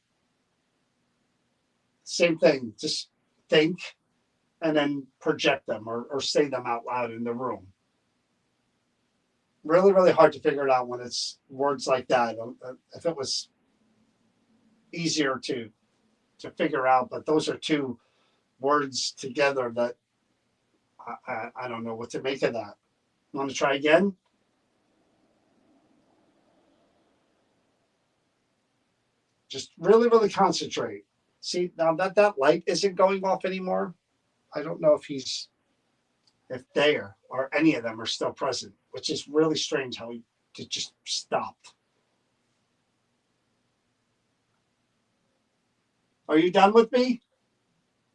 Same thing, just think and then project them or say them out loud in the room. Really, really hard to figure it out when it's words like that. If it was easier to figure out, but those are two words together that I don't know what to make of that. Want to try again? Just really, really concentrate. See, now that light isn't going off anymore, I don't know if they or any of them are still present, which is really strange how it just stopped. Are you done with me?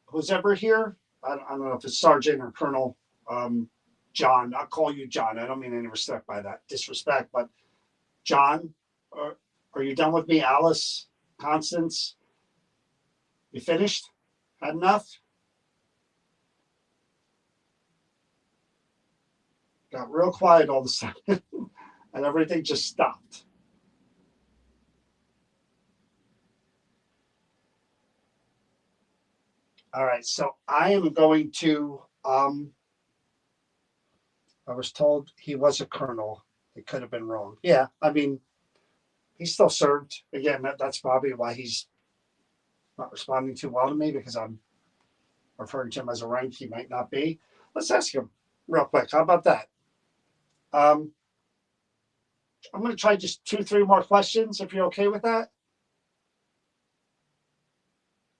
Who's ever here? I don't know if it's Sergeant or Colonel John. I'll call you John. I don't mean any respect by that, disrespect, but John, are you done with me? Alice, Constance, you finished? Had enough? Got real quiet all of a sudden, and everything just stopped. All right, so I am going to. I was told he was a colonel. It could have been wrong. Yeah, I mean, he still served. Again, that's probably why he's not responding too well to me, because I'm referring to him as a rank he might not be. Let's ask him real quick. How about that? I'm going to try just 2-3 more questions, if you're okay with that.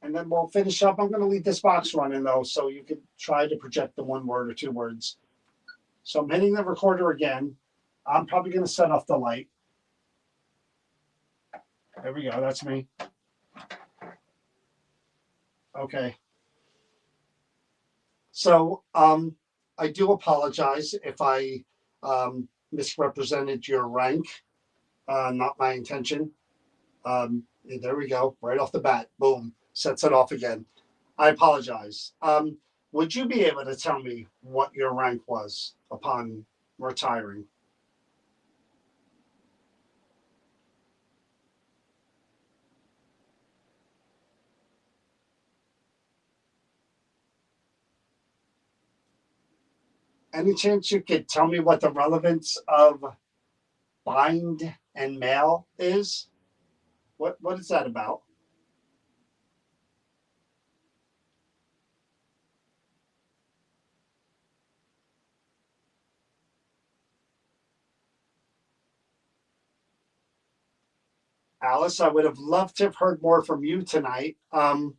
And then we'll finish up. I'm going to leave this box running, though, so you can try to project the 1 word or 2 words. So I'm hitting the recorder again. I'm probably going to set off the light. There we go. That's me. Okay. So I do apologize if I misrepresented your rank. Not my intention. There we go. Right off the bat. Boom. Sets it off again. I apologize. Would you be able to tell me what your rank was upon retiring? Any chance you could tell me what the relevance of bind and mail is? What is that about? Alice, I would have loved to have heard more from you tonight. I'm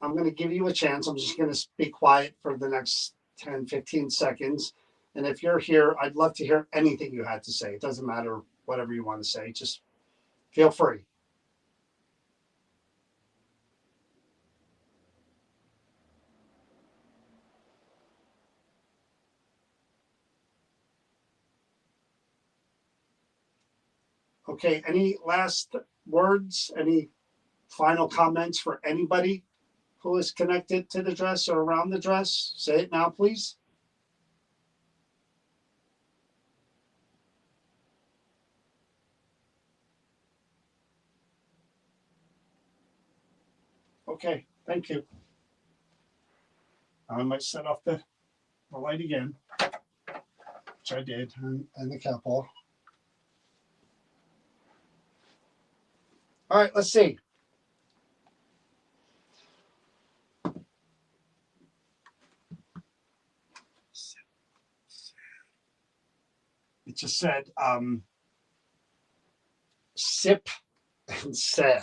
going to give you a chance. I'm just going to be quiet for the next 10, 15 seconds. And if you're here, I'd love to hear anything you had to say. It doesn't matter whatever you want to say. Just feel free. Okay, any last words? Any final comments for anybody who is connected to the dress or around the dress? Say it now, please. Okay, thank you. I might set off the light again, which I did, and the cap off. All right, let's see. It just said sip and sad.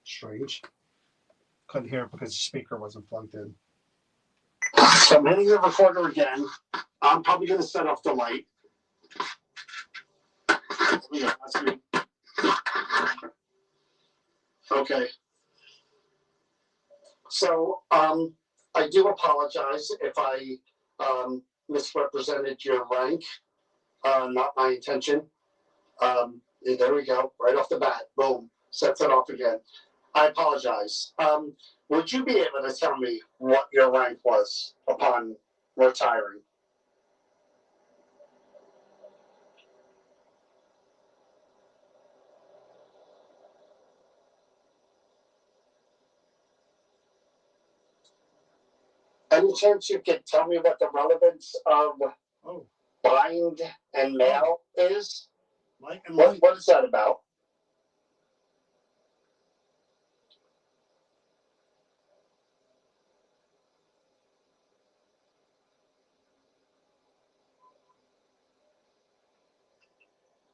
Strange. Couldn't hear it because the speaker wasn't plugged in. So I'm hitting the recorder again. I'm probably going to set off the light. Yeah, that's me. Okay. So I do apologize if I misrepresented your rank. Not my intention. There we go. Right off the bat. Boom. Sets it off again. I apologize. Would you be able to tell me what your rank was upon retiring? Any chance you could tell me what the relevance of bind and mail is? What is that about?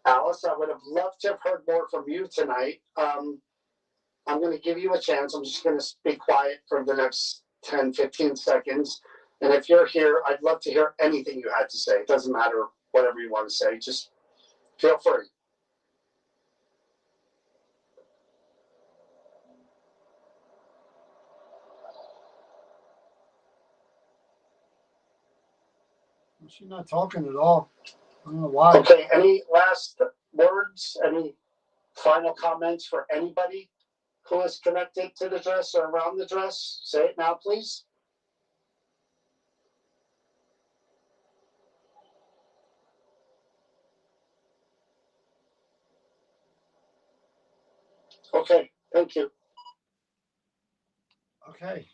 Alice, I would have loved to have heard more from you tonight. I'm going to give you a chance. I'm just going to be quiet for the next 10, 15 seconds. And if you're here, I'd love to hear anything you had to say. It doesn't matter whatever you want to say. Just feel free. She's not talking at all. I don't know why. Okay, any last words? Any final comments for anybody who is connected to the dress or around the dress? Say it now, please. Okay, thank you. Okay.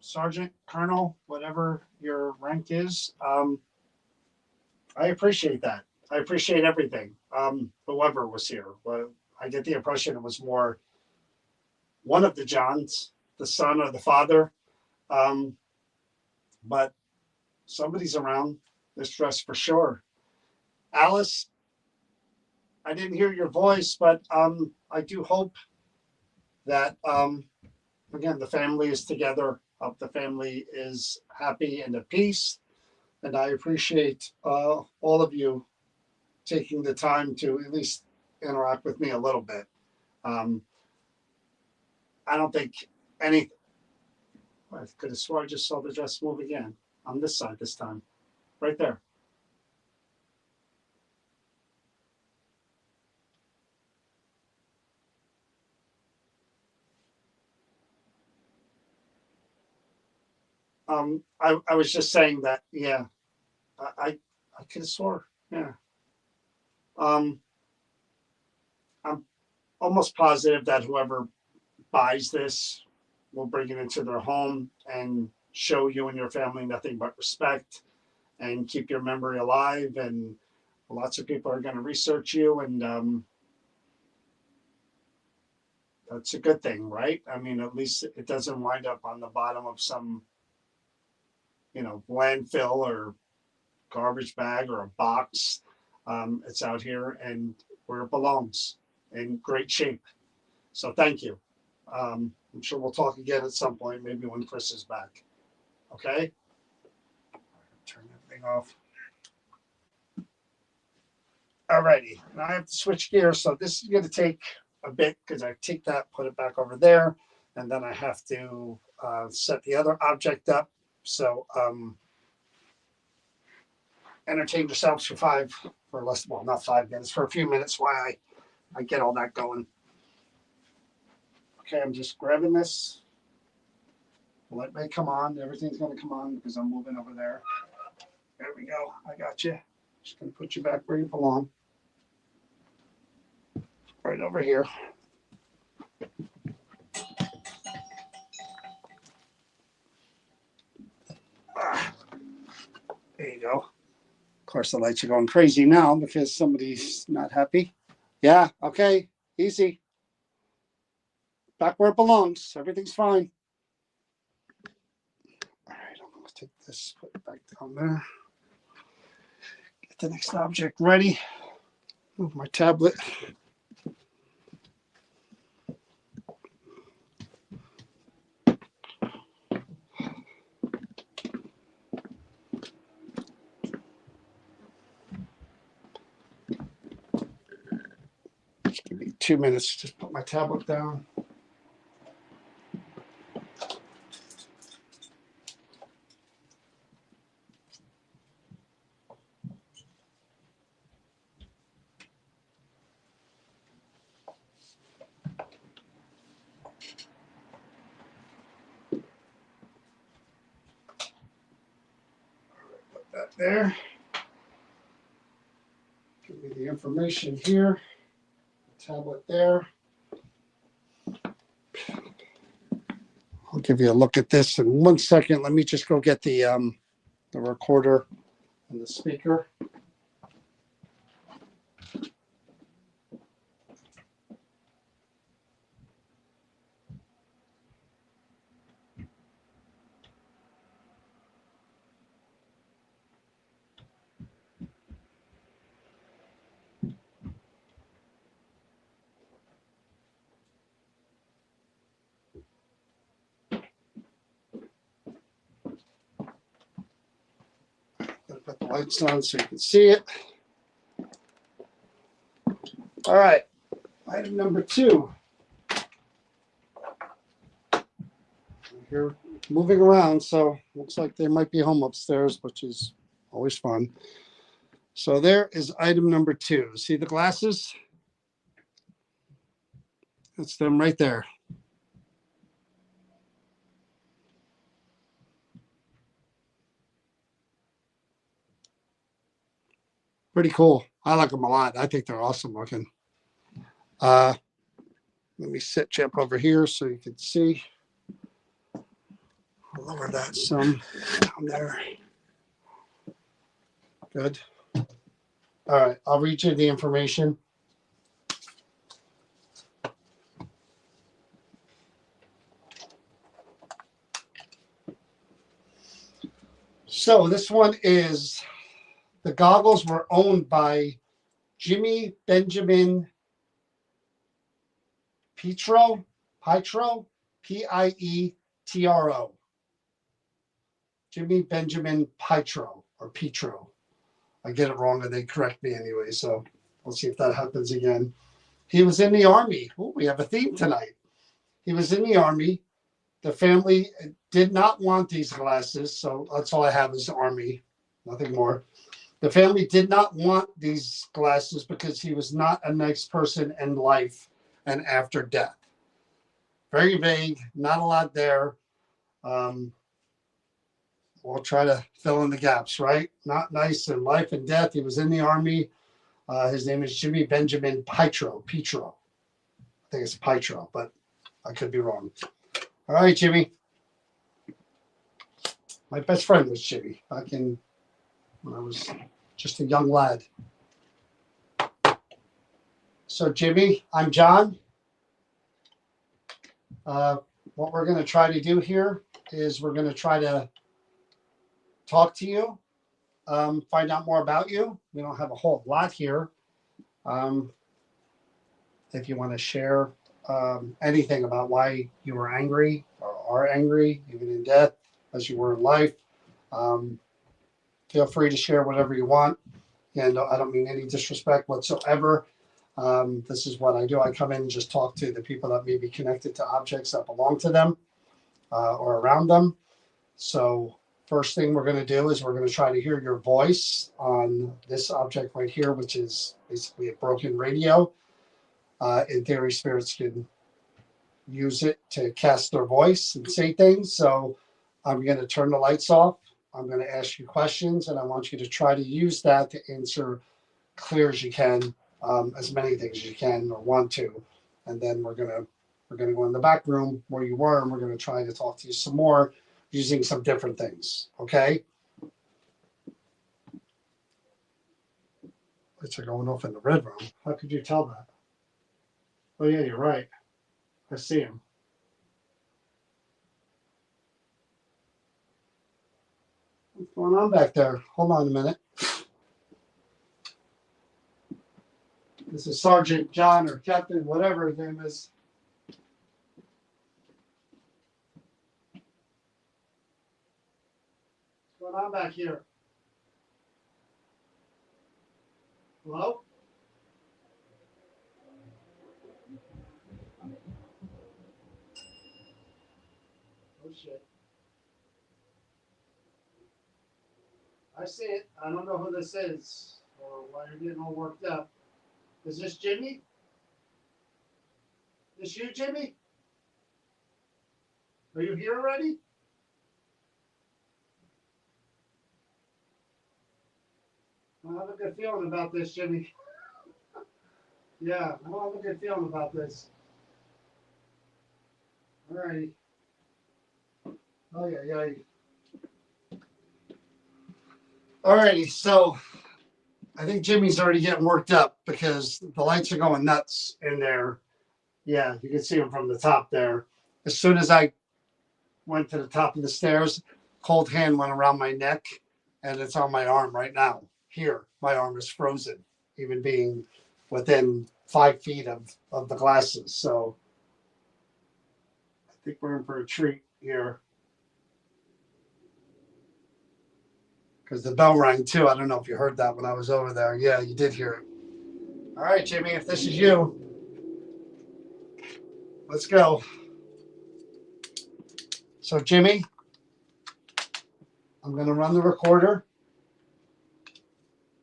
Sergeant, Colonel, whatever your rank is, I appreciate that. I appreciate everything. Whoever was here. Well, I get the impression it was more one of the Johns, the son or the father. But somebody's around this dress for sure. Alice, I didn't hear your voice, but I do hope that again the family is together. Hope the family is happy and at peace. And I appreciate all of you taking the time to at least interact with me a little bit. I don't think any. I could have sworn I just saw the dress move again on this side this time, right there. I was just saying that, yeah, I could have swore, yeah. I'm almost positive that whoever buys this will bring it into their home and show you and your family nothing but respect and keep your memory alive. And lots of people are going to research you, and that's a good thing, right? I mean, at least it doesn't wind up on the bottom of some, landfill or garbage bag or a box. It's out here and where it belongs, in great shape. So thank you. I'm sure we'll talk again at some point, maybe when Chris is back. Okay? Turn everything off. Alrighty. Now I have to switch gears. So this is going to take a bit because I take that, put it back over there, and then I have to set the other object up. So entertain yourselves not 5 minutes, for a few minutes while I get all that going. Okay, I'm just grabbing this. The light may come on. Everything's going to come on because I'm moving over there. There we go. I got you. Just going to put you back where you belong. Right over here. There you go. Of course, the lights are going crazy now because somebody's not happy. Yeah, okay. Easy. Back where it belongs. Everything's fine. All right, I'm going to take this, put it back down there. Get the next object ready. Move my tablet. Just give me 2 minutes to just put my tablet down. Put that there. Give me the information here. Tablet there. I'll give you a look at this in 1 second. Let me just go get the recorder and the speaker. lights on so you can see it. All right, item number 2. You're moving around, so looks like they might be home upstairs, which is always fun. So there is item number 2. See the glasses? That's them right there. Pretty cool. I like them a lot. I think they're awesome looking. Let me set you up over here so you can see. I'll lower that some down there. Good. All right, I'll read you the information. So this one is, the goggles were owned by Jimmy Benjamin Pietro, Pietro. Jimmy Benjamin Pietro, or Pietro. I get it wrong and they correct me anyway, so we'll see if that happens again. He was in the Army. Oh, we have a theme tonight. He was in the Army. The family did not want these glasses, so that's all I have is Army, nothing more. The family did not want these glasses because he was not a nice person in life and after death. Very vague, not a lot there. We'll try to fill in the gaps, right? Not nice in life and death. He was in the Army. His name is Jimmy Benjamin Pietro. I think it's Pietro, but I could be wrong. All right, Jimmy. My best friend was Jimmy back in when I was just a young lad. So, Jimmy, I'm John. What we're going to try to do here is we're going to try to talk to you, find out more about you. We don't have a whole lot here. If you want to share anything about why you were angry or are angry, even in death, as you were in life, feel free to share whatever you want. And I don't mean any disrespect whatsoever. This is what I do. I come in and just talk to the people that may be connected to objects that belong to them or around them. So first thing we're going to do is we're going to try to hear your voice on this object right here, which is basically a broken radio. In theory, spirits can use it to cast their voice and say things. So I'm going to turn the lights off. I'm going to ask you questions, and I want you to try to use that to answer clear as you can, as many things as you can or want to. And then we're going to go in the back room where you were, and we're going to try to talk to you some more using some different things. Okay? Lights are going off in the red room. How could you tell that? Oh, yeah, you're right. I see him. What's going on back there? Hold on a minute. This is Sergeant John or Captain, whatever his name is. What's going on back here? Hello? Oh, shit. I see it. I don't know who this is or why you're getting all worked up. Is this Jimmy? Is you, Jimmy? Are you here already? I have a good feeling about this, Jimmy. Yeah, I have a good feeling about this. All righty. Oh, yeah. All righty, so I think Jimmy's already getting worked up because the lights are going nuts in there. Yeah, you can see them from the top there. As soon as I went to the top of the stairs, cold hand went around my neck, and it's on my arm right now. Here, my arm is frozen, even being within 5 feet of the glasses. So I think we're in for a treat here. because the bell rang too. I don't know if you heard that when I was over there. Yeah, you did hear it. All right, Jimmy, if this is you, let's go. So, Jimmy, I'm going to run the recorder.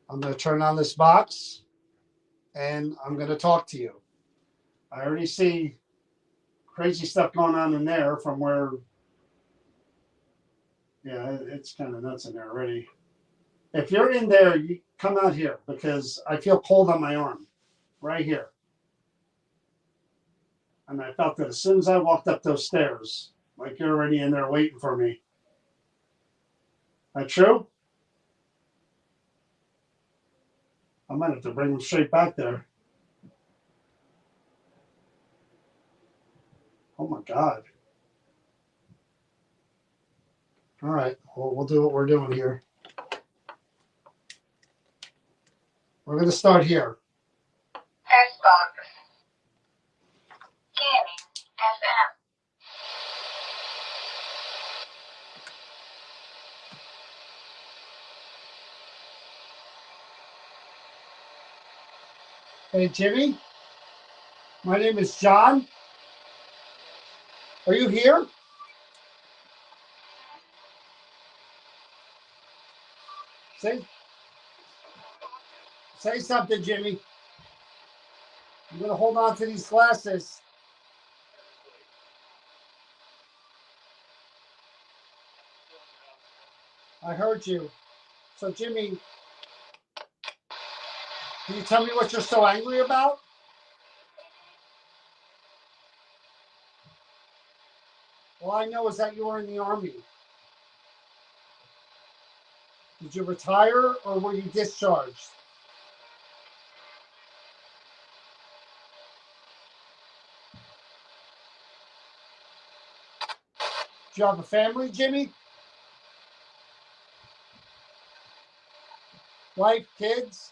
I'm going to turn on this box, and I'm going to talk to you. I already see crazy stuff going on in there from where, yeah, it's kind of nuts in there already. If you're in there, you come out here because I feel cold on my arm, right here. And I felt that as soon as I walked up those stairs, like you're already in there waiting for me. That true? I might have to bring him straight back there. Oh my God. All right, well, we'll do what we're doing here. We're going to start here. Xbox. Gaming. FM. Hey, Jimmy. My name is John. Are you here? Say something, Jimmy. I'm going to hold on to these glasses. I heard you. So, Jimmy, can you tell me what you're so angry about? All I know is that you were in the Army. Did you retire or were you discharged? Do you have a family, Jimmy? Wife, kids?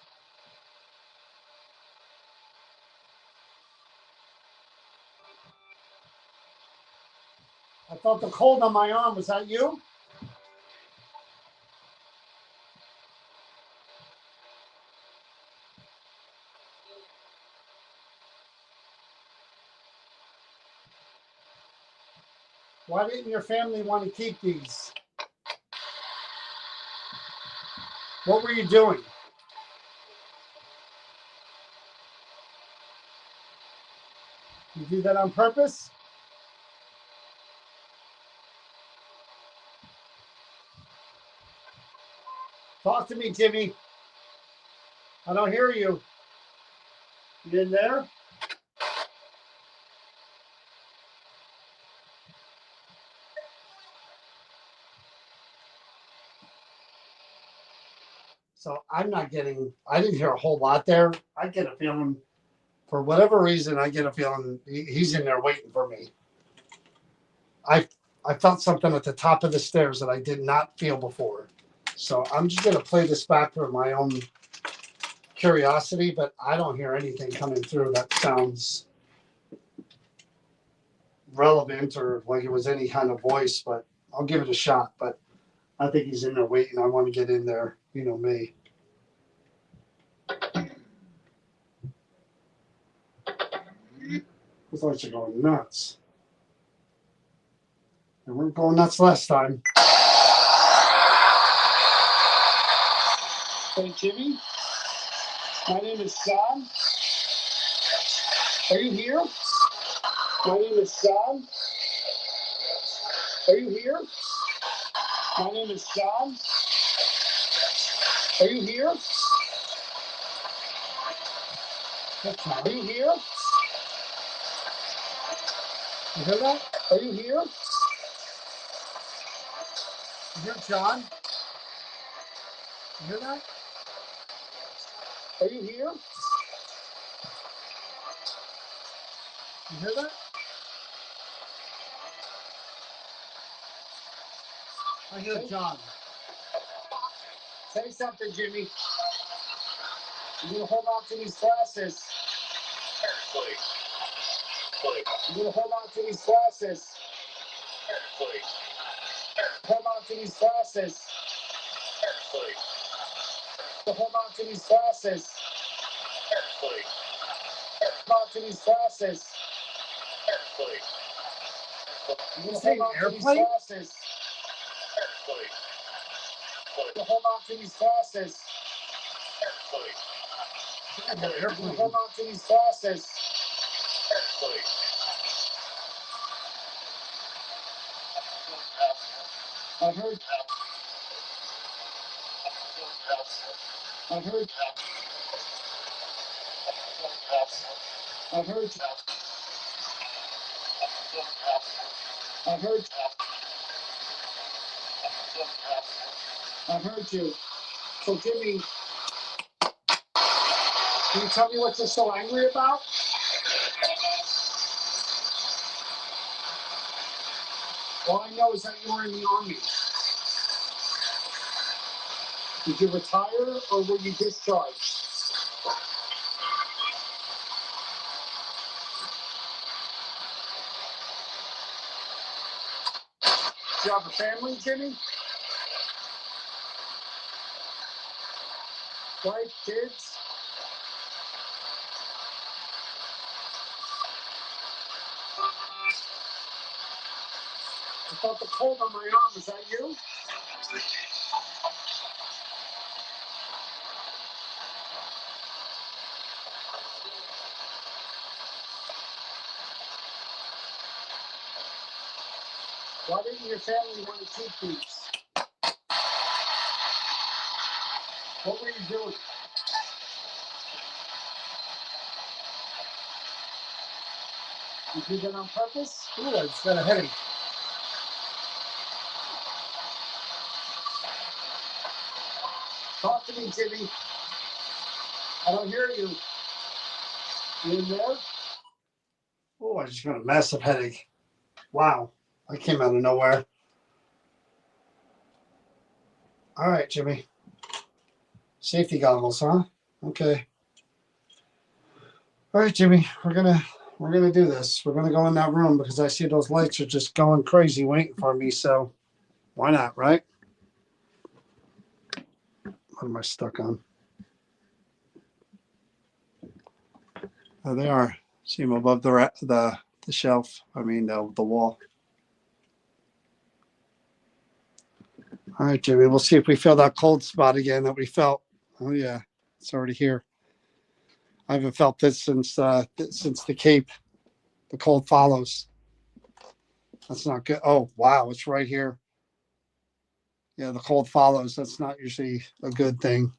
I felt the cold on my arm. Was that you? Why didn't your family want to keep these? What were you doing? You do that on purpose? Talk to me, Jimmy. I don't hear you. You in there? So I didn't hear a whole lot there. I get a feeling, for whatever reason, I get a feeling he's in there waiting for me. I felt something at the top of the stairs that I did not feel before. So I'm just going to play this back for my own curiosity, but I don't hear anything coming through that sounds relevant or like it was any kind of voice, but I'll give it a shot. But I think he's in there waiting. I want to get in there. You know me. I thought you were going nuts. They weren't going nuts last time. Hey, Jimmy. My name is John. Are you here? My name is John. Are you here? My name is John. Are you here? Are you here? You hear that? Are you here? You hear John? You hear that? Are you here? You hear that? I hear John. Say something, Jimmy. You're going to hold on to these glasses. You're going to hold on to these glasses. Hold on to these glasses. Hold on to these faucets. Hold on to these faucets. You say airplane? Hold on to these faucets. Airplane. Hold on to these faucets. I heard. I heard. I heard. I heard. I heard you. So Jimmy, can you tell me what you're so angry about? All I know is that you were in the Army. Did you retire or were you discharged? Do you have a family, Jimmy? Wife, kids? I felt the cold on my arm. Is that you? Why didn't your family want to keep these? What were you doing? You did that on purpose? Ooh, I just got a headache. Talk to me, Jimmy. I don't hear you. You in there? Oh, I just got a massive headache. Wow. I came out of nowhere. All right, Jimmy. Safety goggles, huh? Okay. All right, Jimmy. We're gonna do this. We're gonna go in that room because I see those lights are just going crazy waiting for me. So why not, right? What am I stuck on? Oh, they are. See them above the shelf. I mean the wall. All right, Jimmy. We'll see if we feel that cold spot again that we felt. Oh yeah, it's already here. I haven't felt this since the Cape. The cold follows. That's not good. Oh wow, it's right here. Yeah, the cold follows. That's not usually a good thing.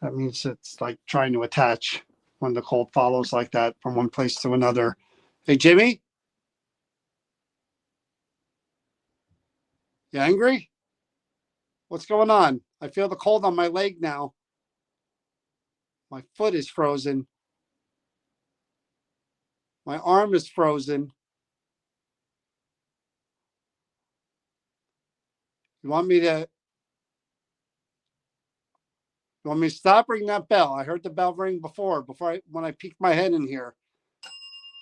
That means it's like trying to attach when the cold follows like that from one place to another. Hey, Jimmy, you angry? What's going on? I feel the cold on my leg now. My foot is frozen. My arm is frozen. You want me to? You want me to stop? Ring that bell. I heard the bell ring before when I peeked my head in here.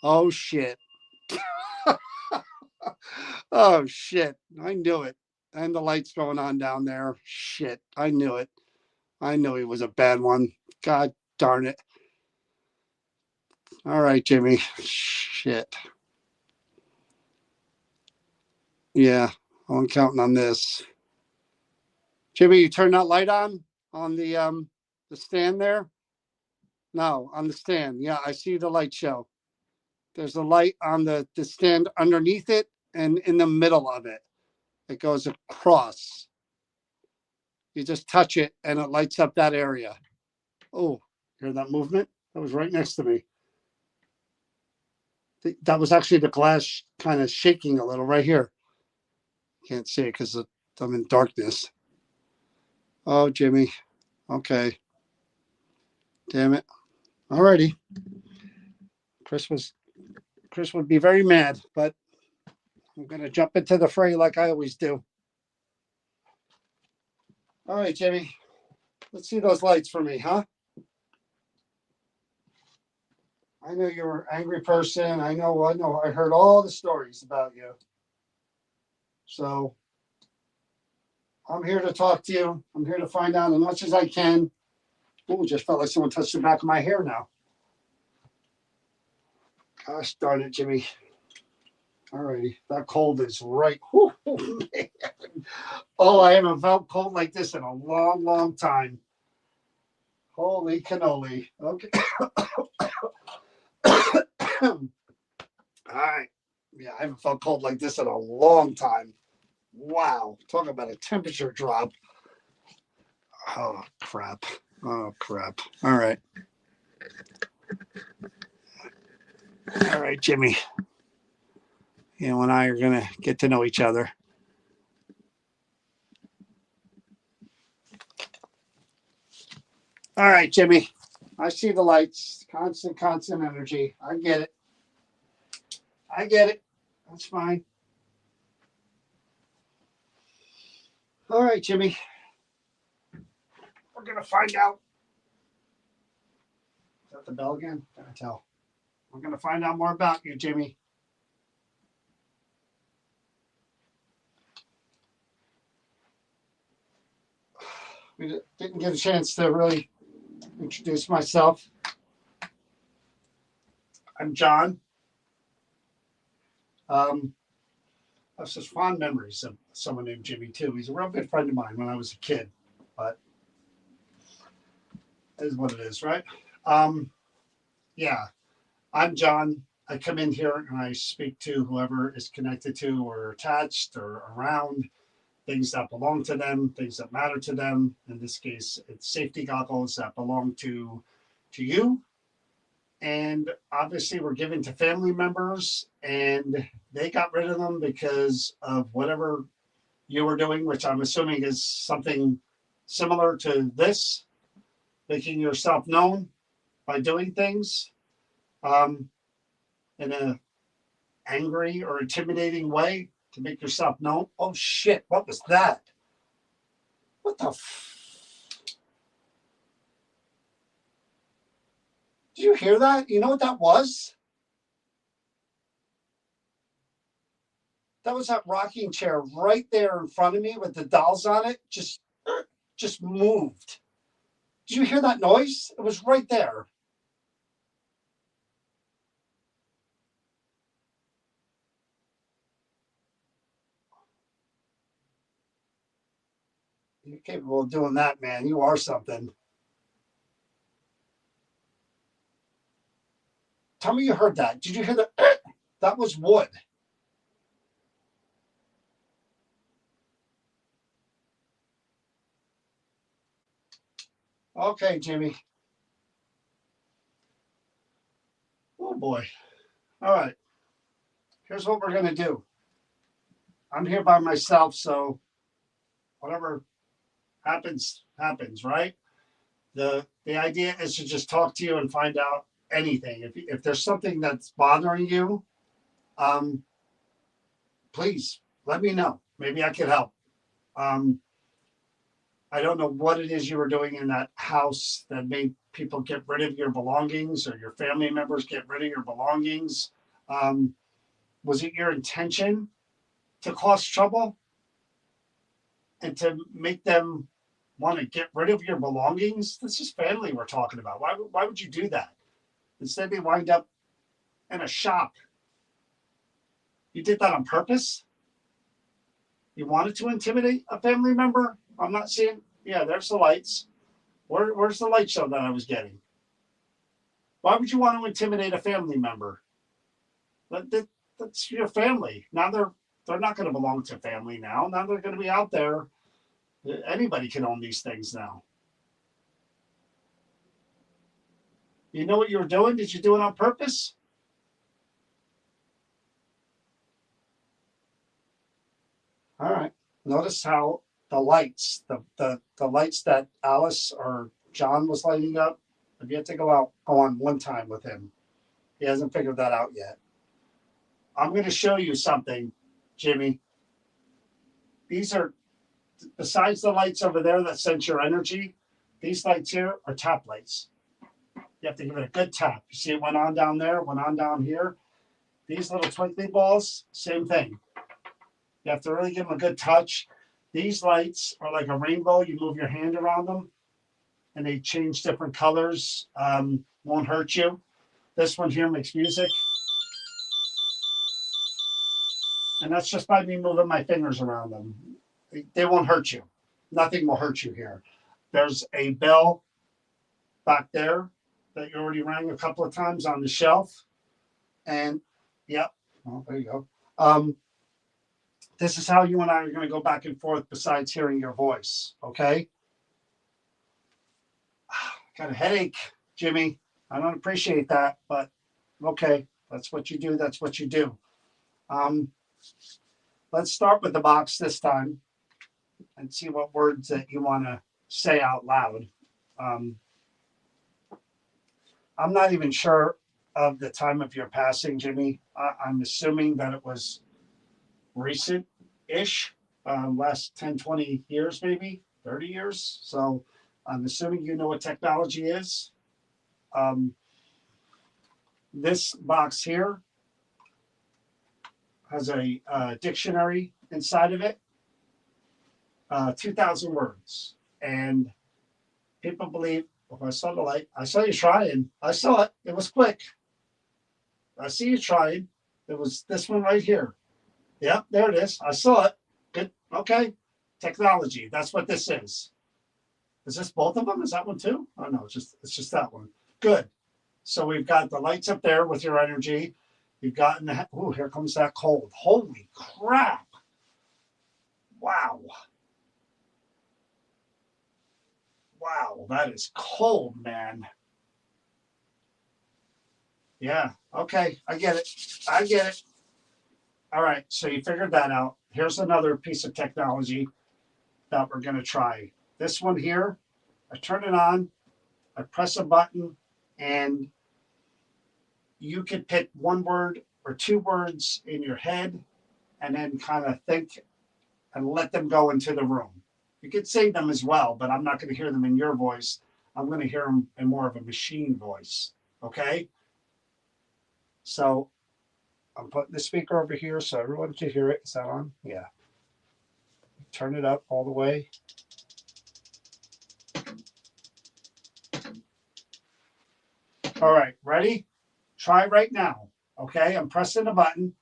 Oh shit. Oh shit. I knew it. And the lights going on down there. Shit. I knew it. I knew he was a bad one. God darn it. All right, Jimmy. Shit. Yeah, I'm counting on this. Jimmy, you turn that light on the stand there? No, on the stand. Yeah, I see the light show. There's a light on the stand underneath it and in the middle of it. It goes across. You just touch it and it lights up that area. Oh, hear that movement? That was right next to me. That was actually the glass kind of shaking a little right here. Can't see it because I'm in darkness. Oh, Jimmy. Okay. Damn it. Alrighty. Chris would be very mad, but I'm gonna jump into the fray like I always do. All right, Jimmy. Let's see those lights for me, huh? I know you're an angry person. I know. I heard all the stories about you. So I'm here to talk to you. I'm here to find out as much as I can. Ooh, just felt like someone touched the back of my hair now. Gosh darn it, Jimmy. Alrighty, that cold is right. Whew, man. Oh, I haven't felt cold like this in a long, long time. Holy cannoli. Okay. All right. Yeah, I haven't felt cold like this in a long time. Wow. Talk about a temperature drop. Oh, crap. Oh, crap. All right. All right, Jimmy. You and I are going to get to know each other. All right, Jimmy. I see the lights. Constant energy. I get it. I get it. That's fine. All right, Jimmy. We're going to find out. Is that the bell again? Can't tell. We're going to find out more about you, Jimmy. We didn't get a chance to really introduce myself. I'm John. I have such fond memories of someone named Jimmy, too. He's a real good friend of mine when I was a kid, but it is what it is, right? Yeah, I'm John. I come in here and I speak to whoever is connected to or attached or around things that belong to them, things that matter to them. In this case, it's safety goggles that belong to you. And obviously we're given to family members and they got rid of them because of whatever you were doing, which I'm assuming is something similar to this, making yourself known by doing things in a angry or intimidating way to make yourself known. Oh shit, what was that? What the Did you hear that? You know what that was? That was that rocking chair right there in front of me with the dolls on it. Just moved. Did you hear that noise? It was right there. You're capable of doing that, man. You are something. Tell me you heard that. Did you hear that? That was wood. Okay, Jimmy. Oh boy. All right. Here's what we're going to do. I'm here by myself, so whatever happens, happens, right? The idea is to just talk to you and find out anything. If there's something that's bothering you, please let me know. Maybe I could help. I don't know what it is you were doing in that house that made people get rid of your belongings or your family members get rid of your belongings. Was it your intention to cause trouble and to make them want to get rid of your belongings? This is family we're talking about. Why would you do that? Instead, they wind up in a shop. You did that on purpose? You wanted to intimidate a family member? I'm not seeing. Yeah, there's the lights. Where's the light show that I was getting? Why would you want to intimidate a family member? That's your family. Now they're not going to belong to family now. Now they're going to be out there. Anybody can own these things now. You know what you were doing? Did you do it on purpose? All right. Notice how the lights, the lights that Alice or John was lighting up, I've yet to go on one time with him. He hasn't figured that out yet. I'm going to show you something, Jimmy. These are, besides the lights over there that sense your energy, these lights here are tap lights. You have to give it a good tap. You see it went on down there, went on down here. These little twinkly balls, same thing. You have to really give them a good touch. These lights are like a rainbow. You move your hand around them and they change different colors. Won't hurt you. This one here makes music. And that's just by me moving my fingers around them. They won't hurt you. Nothing will hurt you here. There's a bell back there that you already rang a couple of times on the shelf. And yep, well, there you go. This is how you and I are going to go back and forth besides hearing your voice, okay? Got a headache, Jimmy. I don't appreciate that, but okay, that's what you do. That's what you do. Let's start with the box this time and see what words that you want to say out loud. I'm not even sure of the time of your passing, Jimmy. I'm assuming that it was recent-ish, last 10, 20 years, maybe 30 years. So I'm assuming you know what technology is. This box here has a dictionary inside of it, 2,000 words. And people believe, oh, I saw the light. I saw you trying. I saw it. It was quick. I see you trying. It was this one right here. Yep, there it is. I saw it. Good. Okay. Technology. That's what this is. Is this both of them? Is that one too? Oh no, it's just that one. Good. So we've got the lights up there with your energy. You've gotten the, oh, here comes that cold. Holy crap. Wow. Wow, that is cold, man. Yeah, okay, I get it. I get it. All right, so you figured that out. Here's another piece of technology that we're going to try. This one here, I turn it on, I press a button, and you could pick one word or two words in your head and then kind of think and let them go into the room. You could say them as well, but I'm not going to hear them in your voice. I'm going to hear them in more of a machine voice, okay? So I'm putting the speaker over here so everyone can hear it. Is that on? Yeah. Turn it up all the way. All right, ready? Try right now, okay? I'm pressing the button.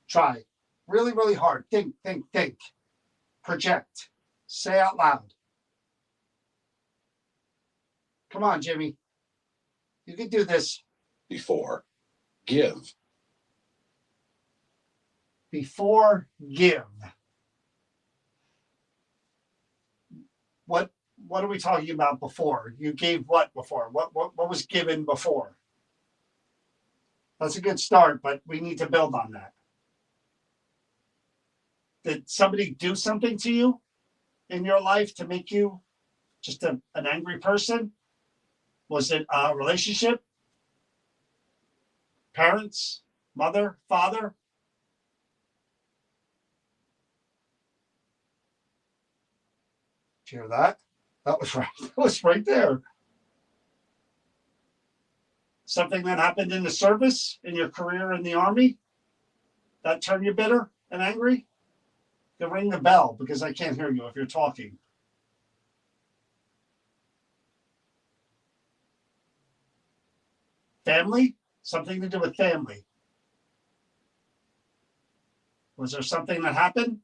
Try. Really, really hard. Think, think, think. Project. Say out loud. Come on, Jimmy. You can do this. Before. Give. Before, give. What are we talking about before? You gave what before? What was given before? That's a good start, but we need to build on that. Did somebody do something to you in your life to make you just an angry person? Was it a relationship? Parents? Mother? Father? Did you hear that? That was right there. Something that happened in the service, in your career in the Army, that turned you bitter and angry? You can ring the bell because I can't hear you if you're talking. Family? Something to do with family. Was there something that happened?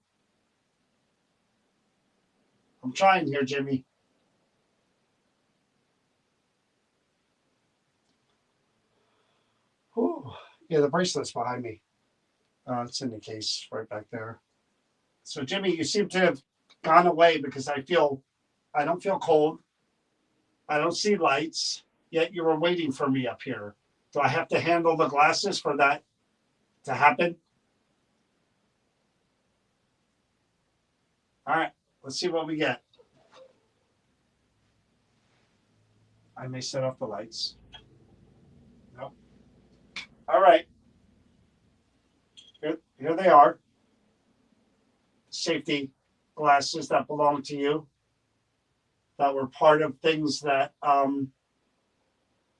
I'm trying here, Jimmy. Whew. Yeah, the bracelet's behind me. It's in the case right back there. So, Jimmy, you seem to have gone away because I don't feel cold. I don't see lights, yet you were waiting for me up here. Do I have to handle the glasses for that to happen? All right, let's see what we get. I may set off the lights. Nope. All right. Here they are. Safety glasses that belong to you, that were part of things that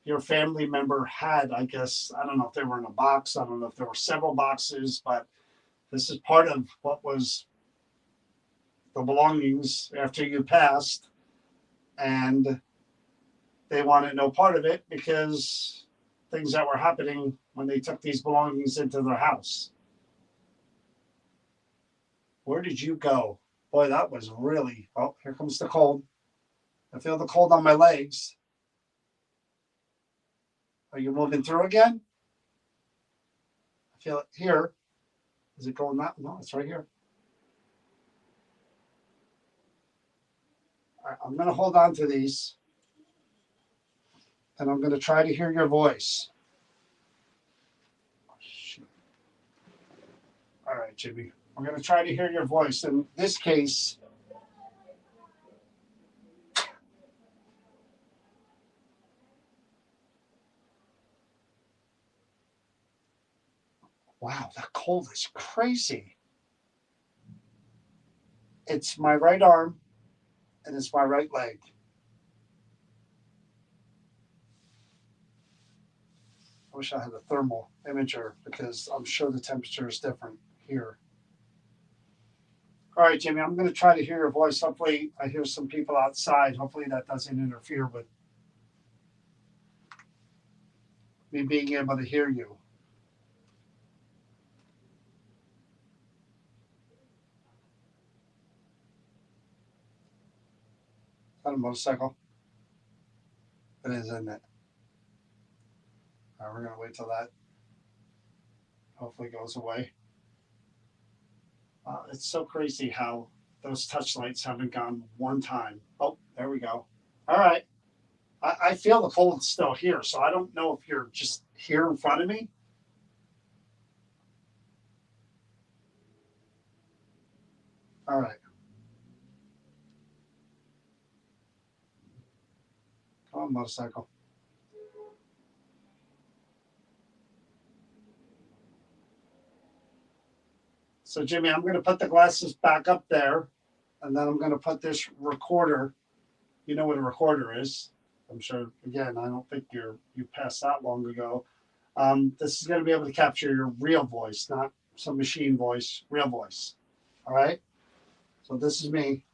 your family member had, I guess. I don't know if they were in a box. I don't know if there were several boxes, but this is part of what was the belongings after you passed, and they wanted no part of it because things that were happening when they took these belongings into their house. Where did you go? Boy, that was really, oh, here comes the cold. I feel the cold on my legs. Are you moving through again? I feel it here. Is it going that? No, it's right here. All right, I'm going to hold on to these, and I'm going to try to hear your voice. All right, Jimmy. I'm going to try to hear your voice. In this case, wow, that cold is crazy. It's my right arm and it's my right leg. I wish I had a thermal imager because I'm sure the temperature is different here. All right, Jimmy, I'm going to try to hear your voice. Hopefully, I hear some people outside. Hopefully, that doesn't interfere with me being able to hear you. Is that a motorcycle? It is, isn't it? All right, we're going to wait till that hopefully goes away. It's so crazy how those touch lights haven't gone one time. Oh, there we go. All right. I feel the cold still here, so I don't know if you're just here in front of me. All right. Come on, motorcycle. So, Jimmy, I'm going to put the glasses back up there, and then I'm going to put this recorder. You know what a recorder is. I'm sure, again, I don't think you passed that long ago. This is going to be able to capture your real voice, not some machine voice, real voice. All right? So this is me.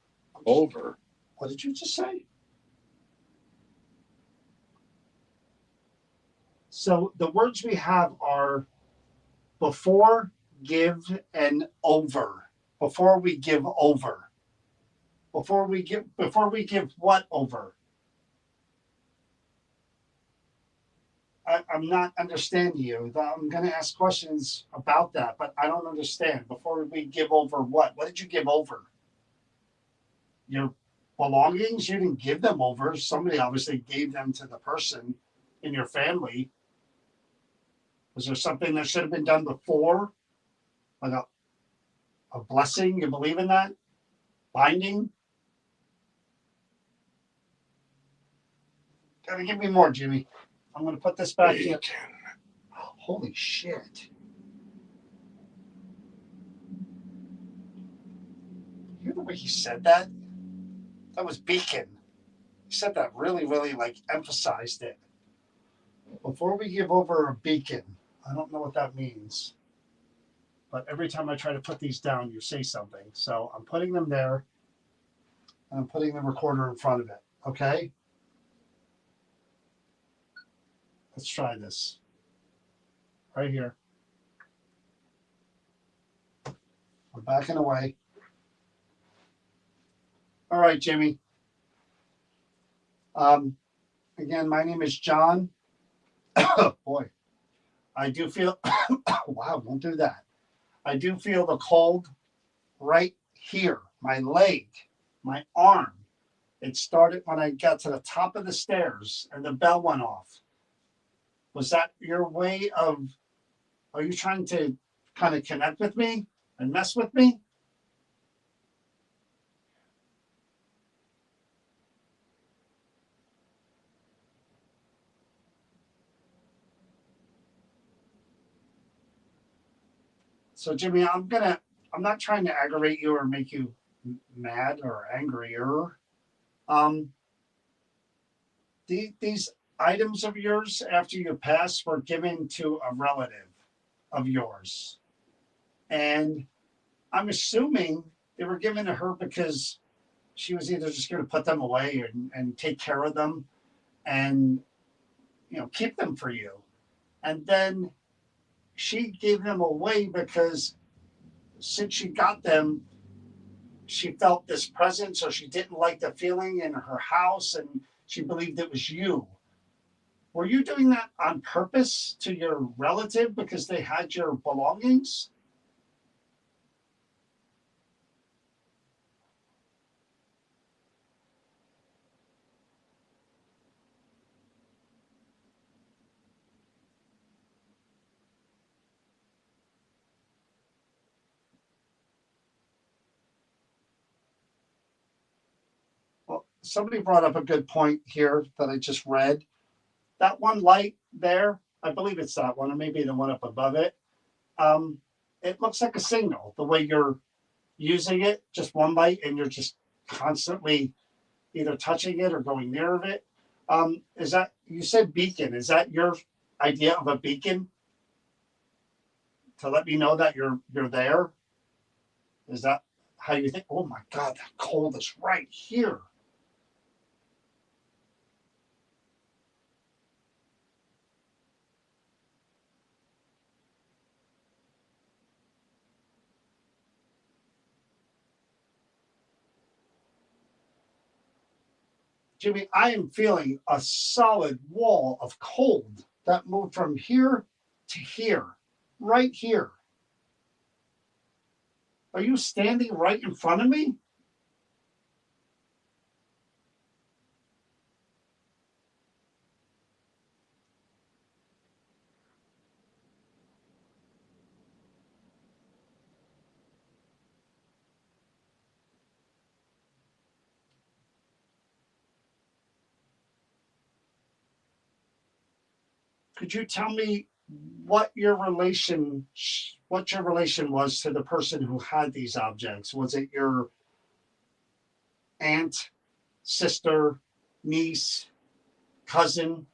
Over. What did you just say? So the words we have are before, give, and over. Before we give over. Before we give what over? I'm not understanding you. I'm going to ask questions about that, but I don't understand. Before we give over what? What did you give over? Your belongings? You didn't give them over. Somebody obviously gave them to the person in your family. Was there something that should have been done before? Like a blessing? You believe in that? Binding? Gotta give me more, Jimmy. I'm going to put this back in. Oh, holy shit. You hear the way he said that? That was beacon. He said that really, really like emphasized it. Before we give over a beacon, I don't know what that means. But every time I try to put these down, you say something. So I'm putting them there, and I'm putting the recorder in front of it. Okay? Let's try this. Right here. We're backing away. All right, Jimmy. Again, my name is John. Boy, I do feel, wow, don't do that. I do feel the cold right here, my leg, my arm. It started when I got to the top of the stairs and the bell went off. Was that your way of, are you trying to kind of connect with me and mess with me? So Jimmy, I'm not trying to aggravate you or make you mad or angrier. These items of yours after you pass were given to a relative of yours. And I'm assuming they were given to her because she was either just going to put them away and take care of them and, keep them for you. And then she gave them away because since she got them, she felt this presence, or she didn't like the feeling in her house, and she believed it was you. Were you doing that on purpose to your relative because they had your belongings? Well, somebody brought up a good point here that I just read. That one light there, I believe it's that one, or maybe the one up above it. Um, it looks like a signal the way you're using it, just one light, and you're just constantly either touching it or going near of it. Is that, you said beacon? Is that your idea of a beacon to let me know that you're there? Is that how you think? Oh my God, that cold is right here. Jimmy, I am feeling a solid wall of cold that moved from here to here, right here. Are you standing right in front of me? Could you tell me what your relation was to the person who had these objects? Was it your aunt, sister, niece, cousin?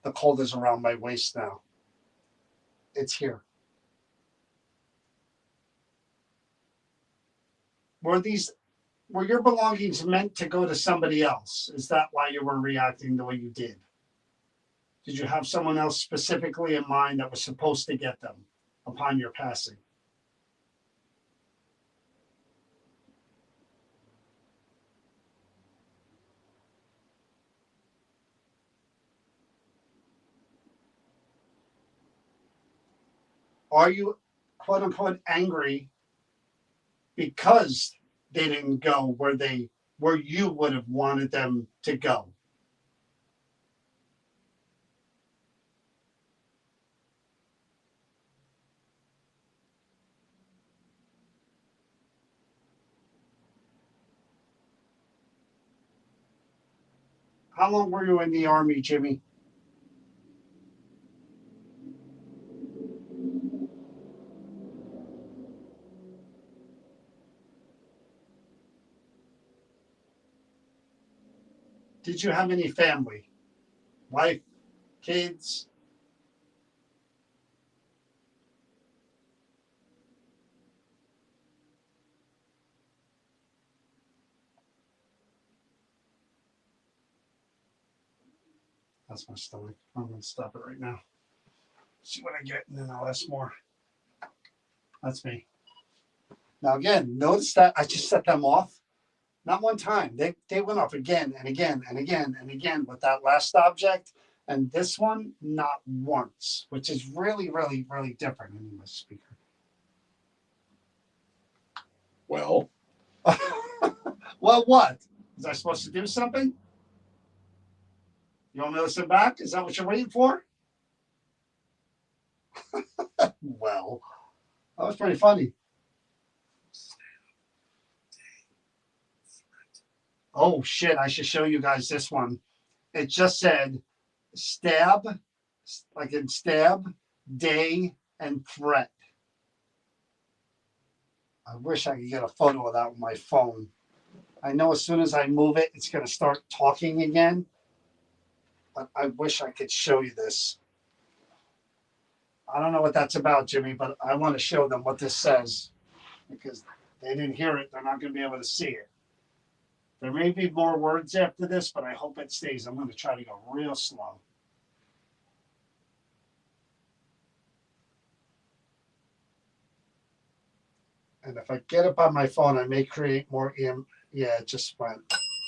The cold is around my waist now. It's here. Were your belongings meant to go to somebody else? Is that why you were reacting the way you did? Did you have someone else specifically in mind that was supposed to get them upon your passing? Are you, quote unquote, angry because they didn't go where you would have wanted them to go? How long were you in the Army, Jimmy? Did you have any family? Wife, kids? That's my stomach. I'm going to stop it right now. See what I get, and then I'll ask more. That's me. Now, again, notice that I just set them off. Not one time. They went off again and again and again and again with that last object. And this one, not once, which is really, really, really different. I need my speaker. Well, Well, what? Was I supposed to do something? You want me to listen back? Is that what you're waiting for? Well, that was pretty funny. Oh, shit. I should show you guys this one. It just said stab, like in stab, day, and threat. I wish I could get a photo of that with my phone. I know as soon as I move it, it's going to start talking again. but I wish I could show you this. I don't know what that's about, Jimmy, but I want to show them what this says because they didn't hear it. They're not going to be able to see it. There may be more words after this, but I hope it stays. I'm going to try to go real slow. And if I get it on my phone, I may create more. Yeah, it just went.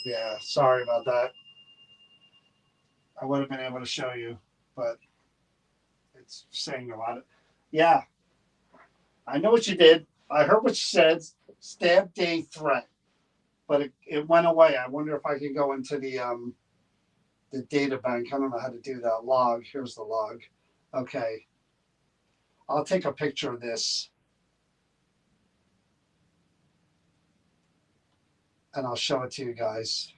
Yeah, sorry about that. I would have been able to show you, but it's saying a lot of. Yeah, I know what you did. I heard what you said. Stab day threat, but it went away. I wonder if I could go into the data bank. I don't know how to do that. Log. Here's the log. Okay, I'll take a picture of this. And I'll show it to you guys.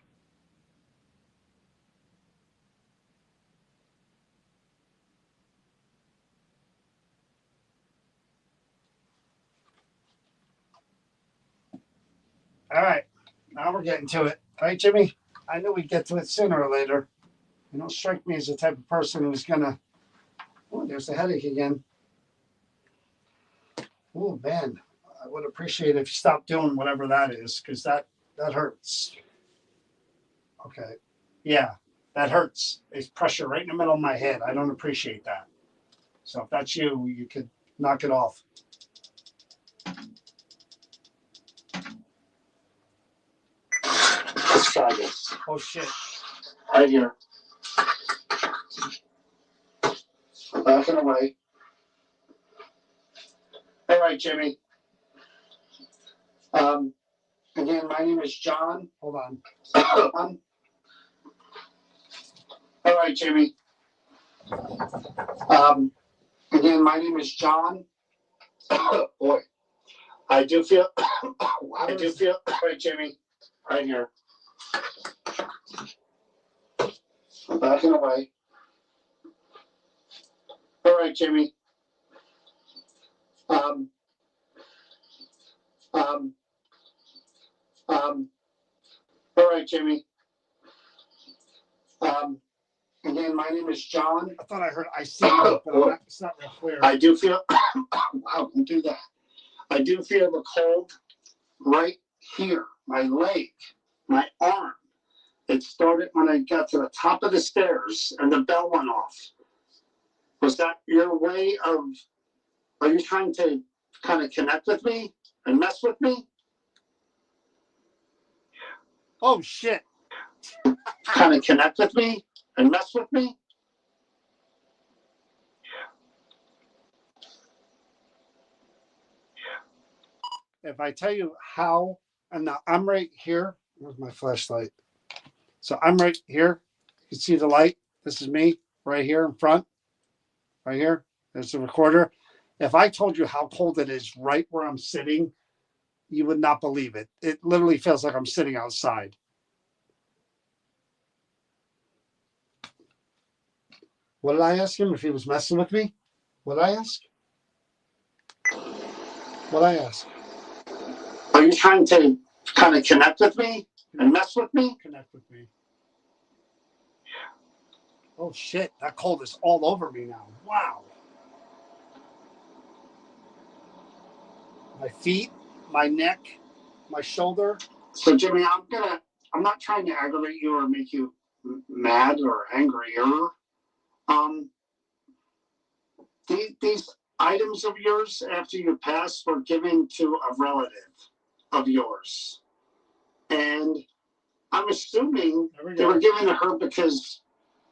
All right, now we're getting to it. All right, Jimmy? I knew we'd get to it sooner or later. You don't strike me as the type of person who's gonna. Oh, there's the headache again. Oh, man. I would appreciate it if you stopped doing whatever that is, because that hurts. Okay. Yeah, that hurts. It's pressure right in the middle of my head. I don't appreciate that. So if that's you, you could knock it off. Let's try this. Oh, shit. Right here. Backing away. All right, Jimmy. Again, my name is John. Hold on. All right, Jimmy. Again, my name is John. Boy, I do feel. I do feel. All right, Jimmy. Right here. I'm backing away. All right, Jimmy. All right, Jimmy. Again, my name is John. I thought I heard I see you, but it's not real clear. I do feel. Wow, don't do that. I do feel the cold right here, my leg, my arm. It started when I got to the top of the stairs and the bell went off. Was that your way of? Are you trying to kind of connect with me and mess with me? Oh, shit. Kind of connect with me and mess with me? If I tell you how, and now I'm right here. Where's my flashlight? So I'm right here. You can see the light. This is me right here in front. Right here. There's the recorder. If I told you how cold it is right where I'm sitting, you would not believe it. It literally feels like I'm sitting outside. What did I ask him if he was messing with me? What did I ask? What did I ask? Are you trying to kind of connect with me and mess with me? Connect with me. Oh shit, that cold is all over me now. Wow. My feet, my neck, my shoulder. So Jimmy, I'm not trying to aggravate you or make you mad or angrier. These items of yours after you passed were given to a relative of yours. And I'm assuming they were given to her because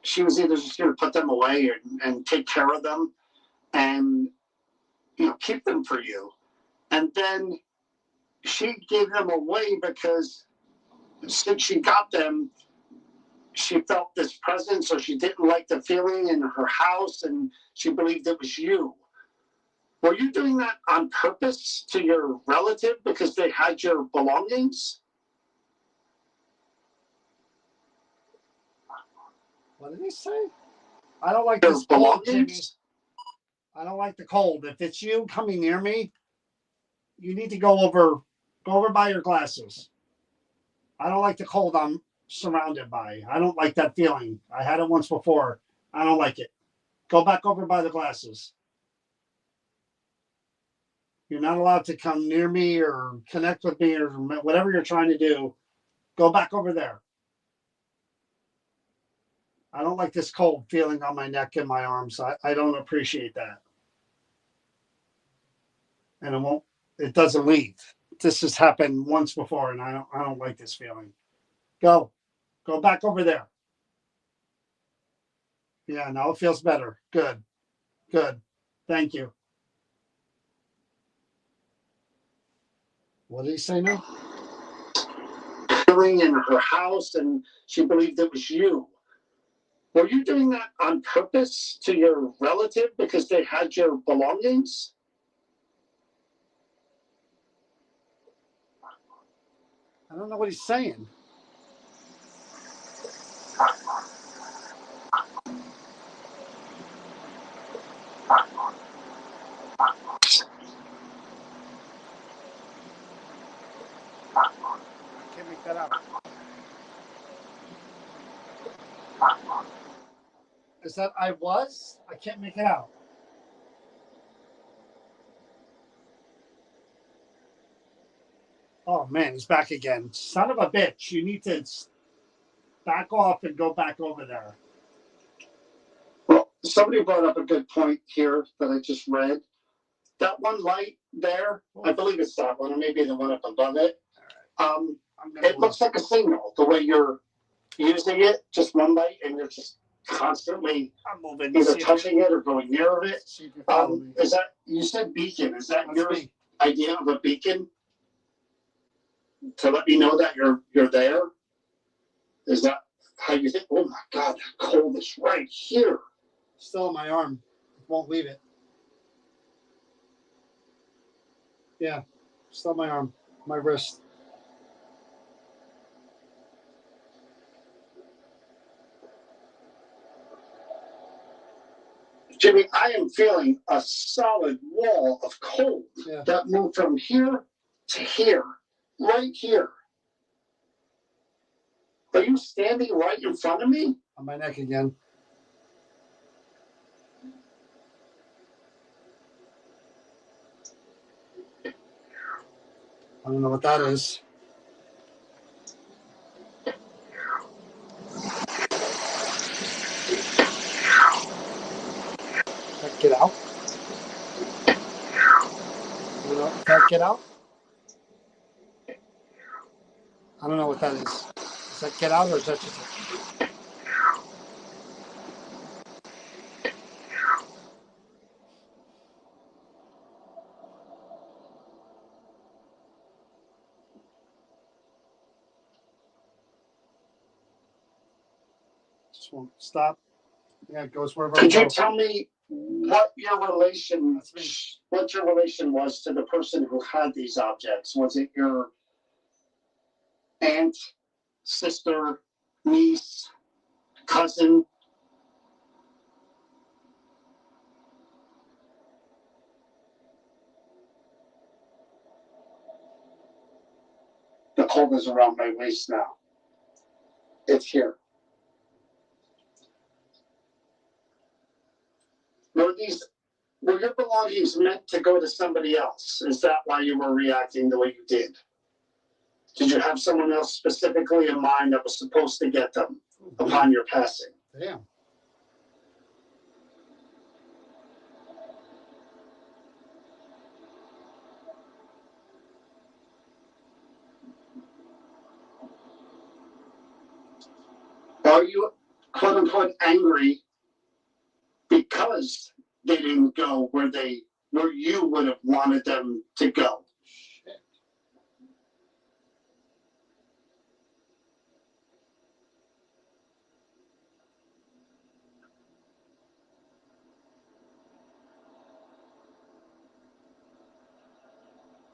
she was either just going to put them away and take care of them and, keep them for you. And then she gave them away because since she got them, she felt this presence or she didn't like the feeling in her house and she believed it was you. Were you doing that on purpose to your relative because they had your belongings? What did he say? I don't like this cold, Jimmy. I don't like the cold. If it's you coming near me, you need to go over by your glasses. I don't like the cold. I'm surrounded by. I don't like that feeling. I had it once before. I don't like it. Go back over by the glasses. You're not allowed to come near me or connect with me or whatever you're trying to do. Go back over there. I don't like this cold feeling on my neck and my arms. I don't appreciate that. And it doesn't leave. This has happened once before and I don't like this feeling. Go back over there. Yeah, now it feels better. Good. Thank you. What did he say now? Feeling in her house, and she believed it was you. Were you doing that on purpose to your relative because they had your belongings? I don't know what he's saying. I can't make that out. Is that I was? I can't make it out. Oh man, he's back again. Son of a bitch. You need to back off and go back over there. Well, somebody brought up a good point here that I just read. That one light there, I believe it's that one, or maybe the one up above it. It looks like a signal, the way you're using it, just one light, and you're just constantly either touching it or going near it. Is that, you said beacon, is that your idea of a beacon? To let me know that you're there? Is that how you think? Oh my God, that cold is right here. Still on my arm. Won't leave it. Yeah, still on my arm, my wrist. Jimmy, I am feeling a solid wall of cold that moved from here to here, right here. Are you standing right in front of me? On my neck again. I don't know what that is. Can't get out. You know, can't get out. I don't know what that is. Is that get out or is that just a... Just won't stop. Yeah, it goes wherever. Could you tell me what your relation was to the person who had these objects? Was it your aunt, sister, niece, cousin? The cold is around my waist now. It's here. Were your belongings meant to go to somebody else? Is that why you were reacting the way you did? Did you have someone else specifically in mind that was supposed to get them upon your passing? Damn. Are you, quote unquote, angry because they didn't go where you would have wanted them to go?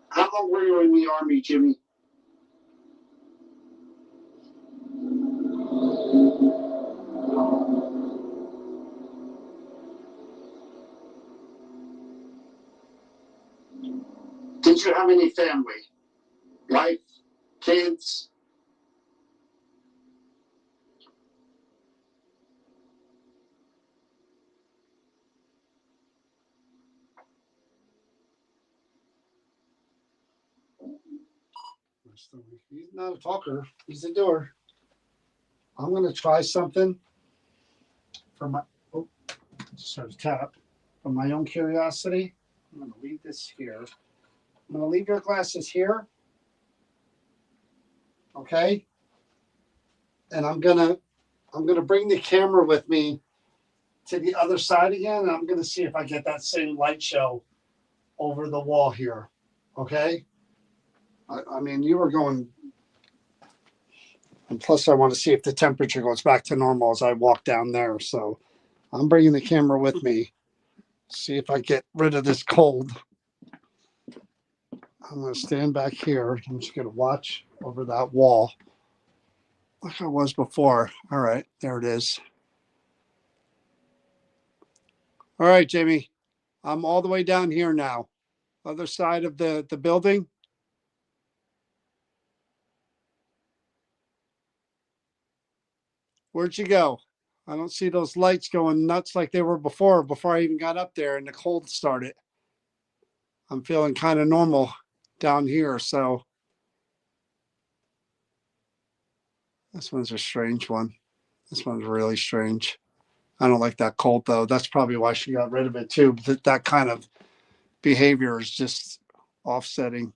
How long were you in the Army, Jimmy? Did you have any family? Wife? Kids? He's not a talker. He's a doer. I'm going to try something for my, oh, just started to tap. For my own curiosity, I'm going to leave this here. I'm going to leave your glasses here. Okay. And I'm going to bring the camera with me to the other side again. And I'm going to see if I get that same light show over the wall here. Okay. I mean, you were going, and plus I want to see if the temperature goes back to normal as I walk down there. So I'm bringing the camera with me. See if I get rid of this cold. I'm going to stand back here. I'm just going to watch over that wall like I was before. All right, there it is. All right, Jamie, I'm all the way down here now. Other side of the building. Where'd you go? I don't see those lights going nuts like they were before I even got up there and the cold started. I'm feeling kind of normal down here. So this one's a strange one. This one's really strange. I don't like that cold though. That's probably why she got rid of it too. That kind of behavior is just offsetting.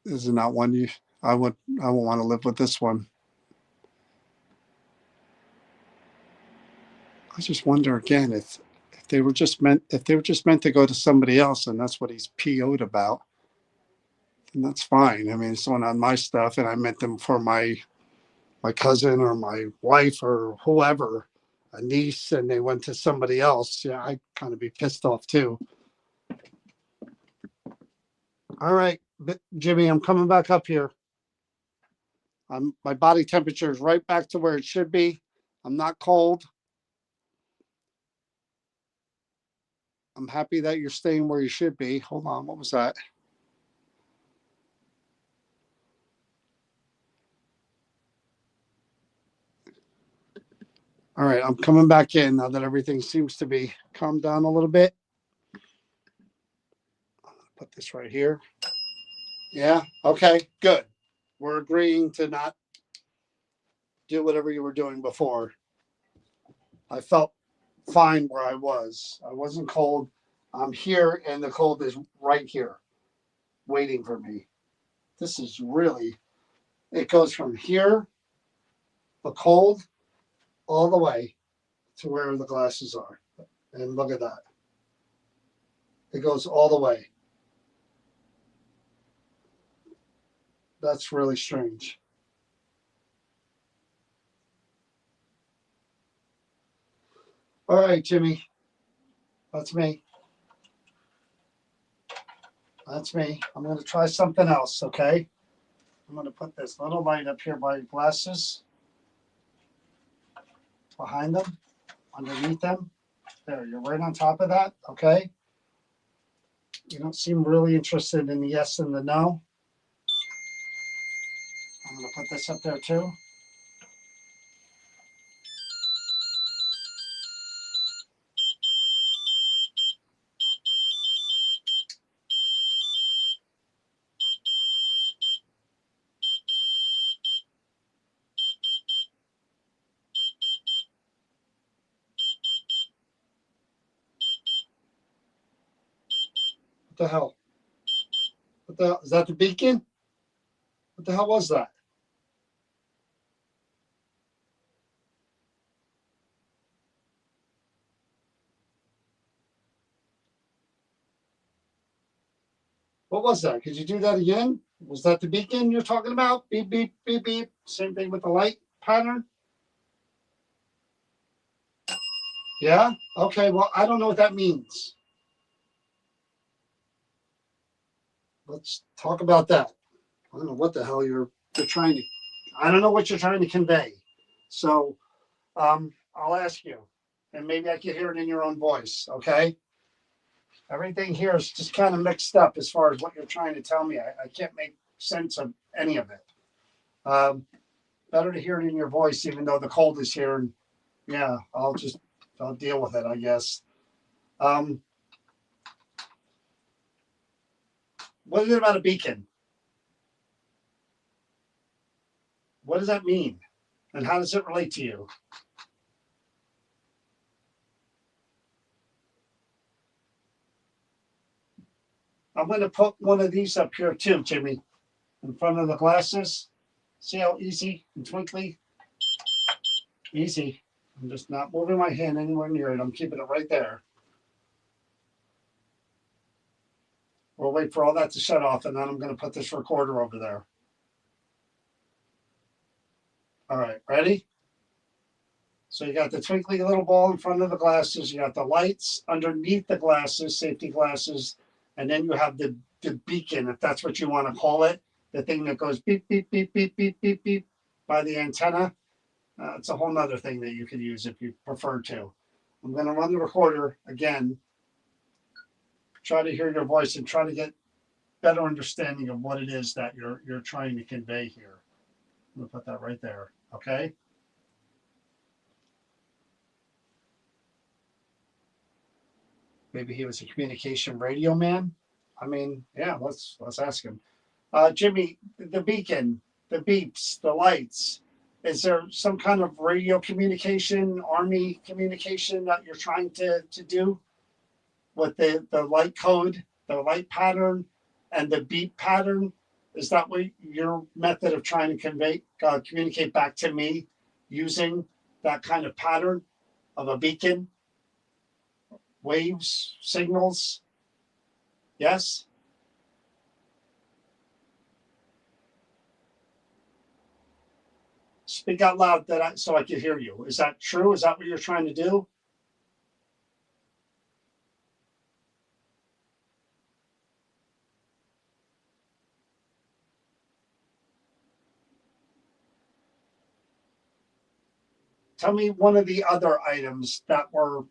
This is not one I won't want to live with this one. I just wonder again if they were just meant to go to somebody else and that's what he's PO'd about, then that's fine. I mean, it's someone on my stuff and I meant them for my cousin or my wife or whoever, a niece, and they went to somebody else. Yeah, I'd kind of be pissed off too. All right, Jimmy, I'm coming back up here. My body temperature is right back to where it should be. I'm not cold. I'm happy that you're staying where you should be. Hold on, what was that? All right, I'm coming back in now that everything seems to be calmed down a little bit. Put this right here. Yeah, okay, good. We're agreeing to not do whatever you were doing before. I felt fine where I was. I wasn't cold. I'm here and the cold is right here waiting for me. This is really, it goes from here, the cold, all the way to where the glasses are. And look at that. It goes all the way. That's really strange. All right, Jimmy. That's me. That's me. I'm going to try something else, okay? I'm going to put this little light up here by your glasses. Behind them, underneath them. There, you're right on top of that, okay? You don't seem really interested in the yes and the no. I'm going to put this up there too. What the hell? What the hell? Is that the beacon? What the hell was that? What was that? Could you do that again? Was that the beacon you're talking about? Beep, beep, beep, beep. Same thing with the light pattern? Yeah? Okay, well, I don't know what that means. Let's talk about that. I don't know what the hell you're trying to, I don't know what you're trying to convey. So I'll ask you, and maybe I can hear it in your own voice, okay? Everything here is just kind of mixed up as far as what you're trying to tell me. I can't make sense of any of it. Better to hear it in your voice, even though the cold is here. And yeah, I'll deal with it, I guess. What is it about a beacon? What does that mean? And how does it relate to you? I'm going to put one of these up here too, Jimmy, in front of the glasses. See how easy and twinkly? Easy. I'm just not moving my hand anywhere near it. I'm keeping it right there. We'll wait for all that to shut off, and then I'm going to put this recorder over there. All right, ready? So you got the twinkly little ball in front of the glasses. You got the lights underneath the glasses, safety glasses, and then you have the beacon, if that's what you want to call it, the thing that goes beep, beep, beep, beep, beep, beep, beep by the antenna. It's a whole nother thing that you could use if you prefer to. I'm going to run the recorder again, try to hear your voice and try to get better understanding of what it is that you're trying to convey here. I'm going to put that right there, okay? Maybe he was a communication radio man. I mean, yeah, let's ask him. Jimmy, the beacon, the beeps, the lights. Is there some kind of radio communication, army communication that you're trying to do with the light code, the light pattern, and the beep pattern? Is that what your method of trying to communicate back to me using that kind of pattern of a beacon? Waves, signals? Yes? Speak out loud so I can hear you. Is that true? Is that what you're trying to do? Tell me one of the other items that were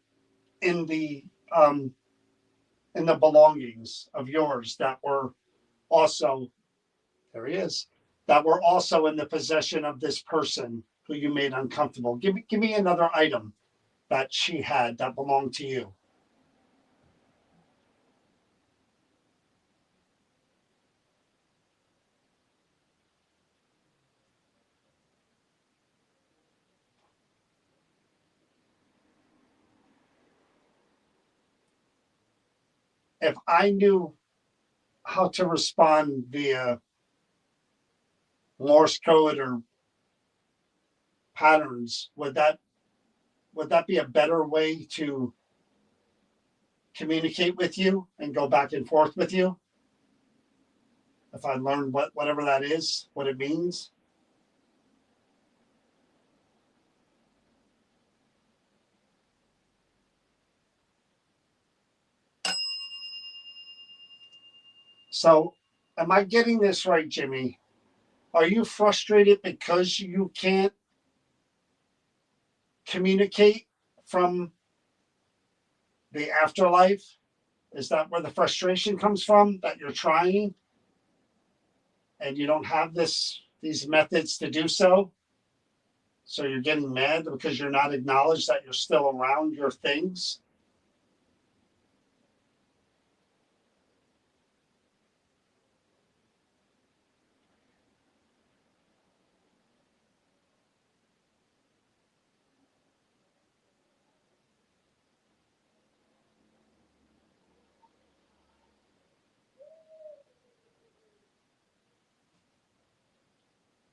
in the belongings of yours that were also, there he is, that were also in the possession of this person who you made uncomfortable. Give me another item that she had that belonged to you. If I knew how to respond via Morse code or patterns, would that be a better way to communicate with you and go back and forth with you? If I learned whatever that is, what it means? So, am I getting this right, Jimmy? Are you frustrated because you can't communicate from the afterlife? Is that where the frustration comes from? That you're trying and you don't have these methods to do so? So you're getting mad because you're not acknowledged that you're still around your things?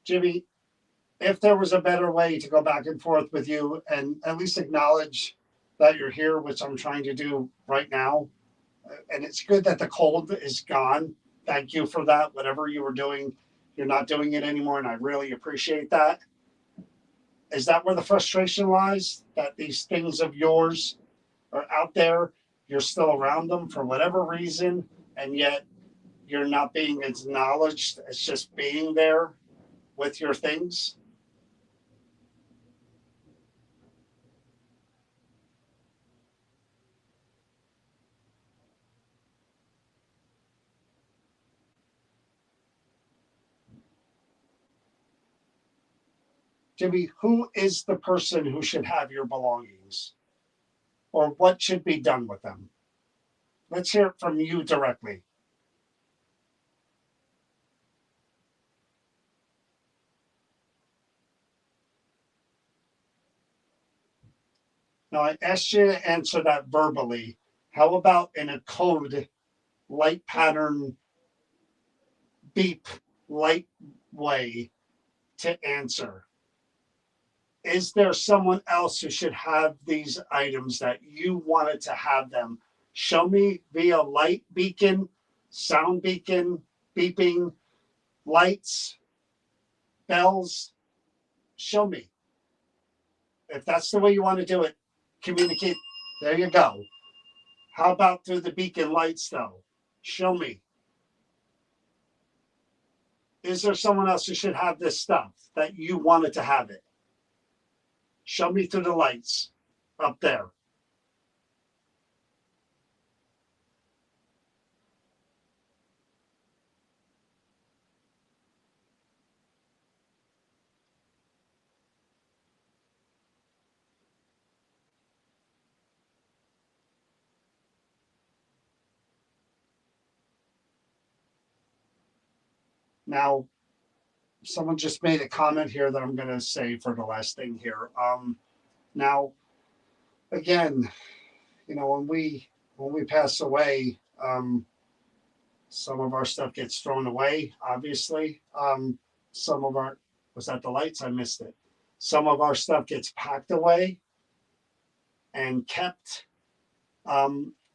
Jimmy, if there was a better way to go back and forth with you and at least acknowledge that you're here, which I'm trying to do right now, and it's good that the cold is gone. Thank you for that. Whatever you were doing, you're not doing it anymore, and I really appreciate that. Is that where the frustration lies? That these things of yours are out there, you're still around them for whatever reason, and yet you're not being acknowledged as just being there with your things? Jimmy, who is the person who should have your belongings? Or what should be done with them? Let's hear it from you directly. Now, I asked you to answer that verbally. How about in a code light pattern beep light way to answer? Is there someone else who should have these items that you wanted to have them? Show me via light beacon, sound beacon, beeping, lights, bells. Show me. If that's the way you want to do it, communicate. There you go. How about through the beacon lights, though? Show me. Is there someone else who should have this stuff that you wanted to have it? Show me through the lights up there. Now, someone just made a comment here that I'm going to say for the last thing here. Now, again, when we pass away, some of our stuff gets thrown away. Obviously, some of our was that the lights? I missed it. Some of our stuff gets packed away and kept.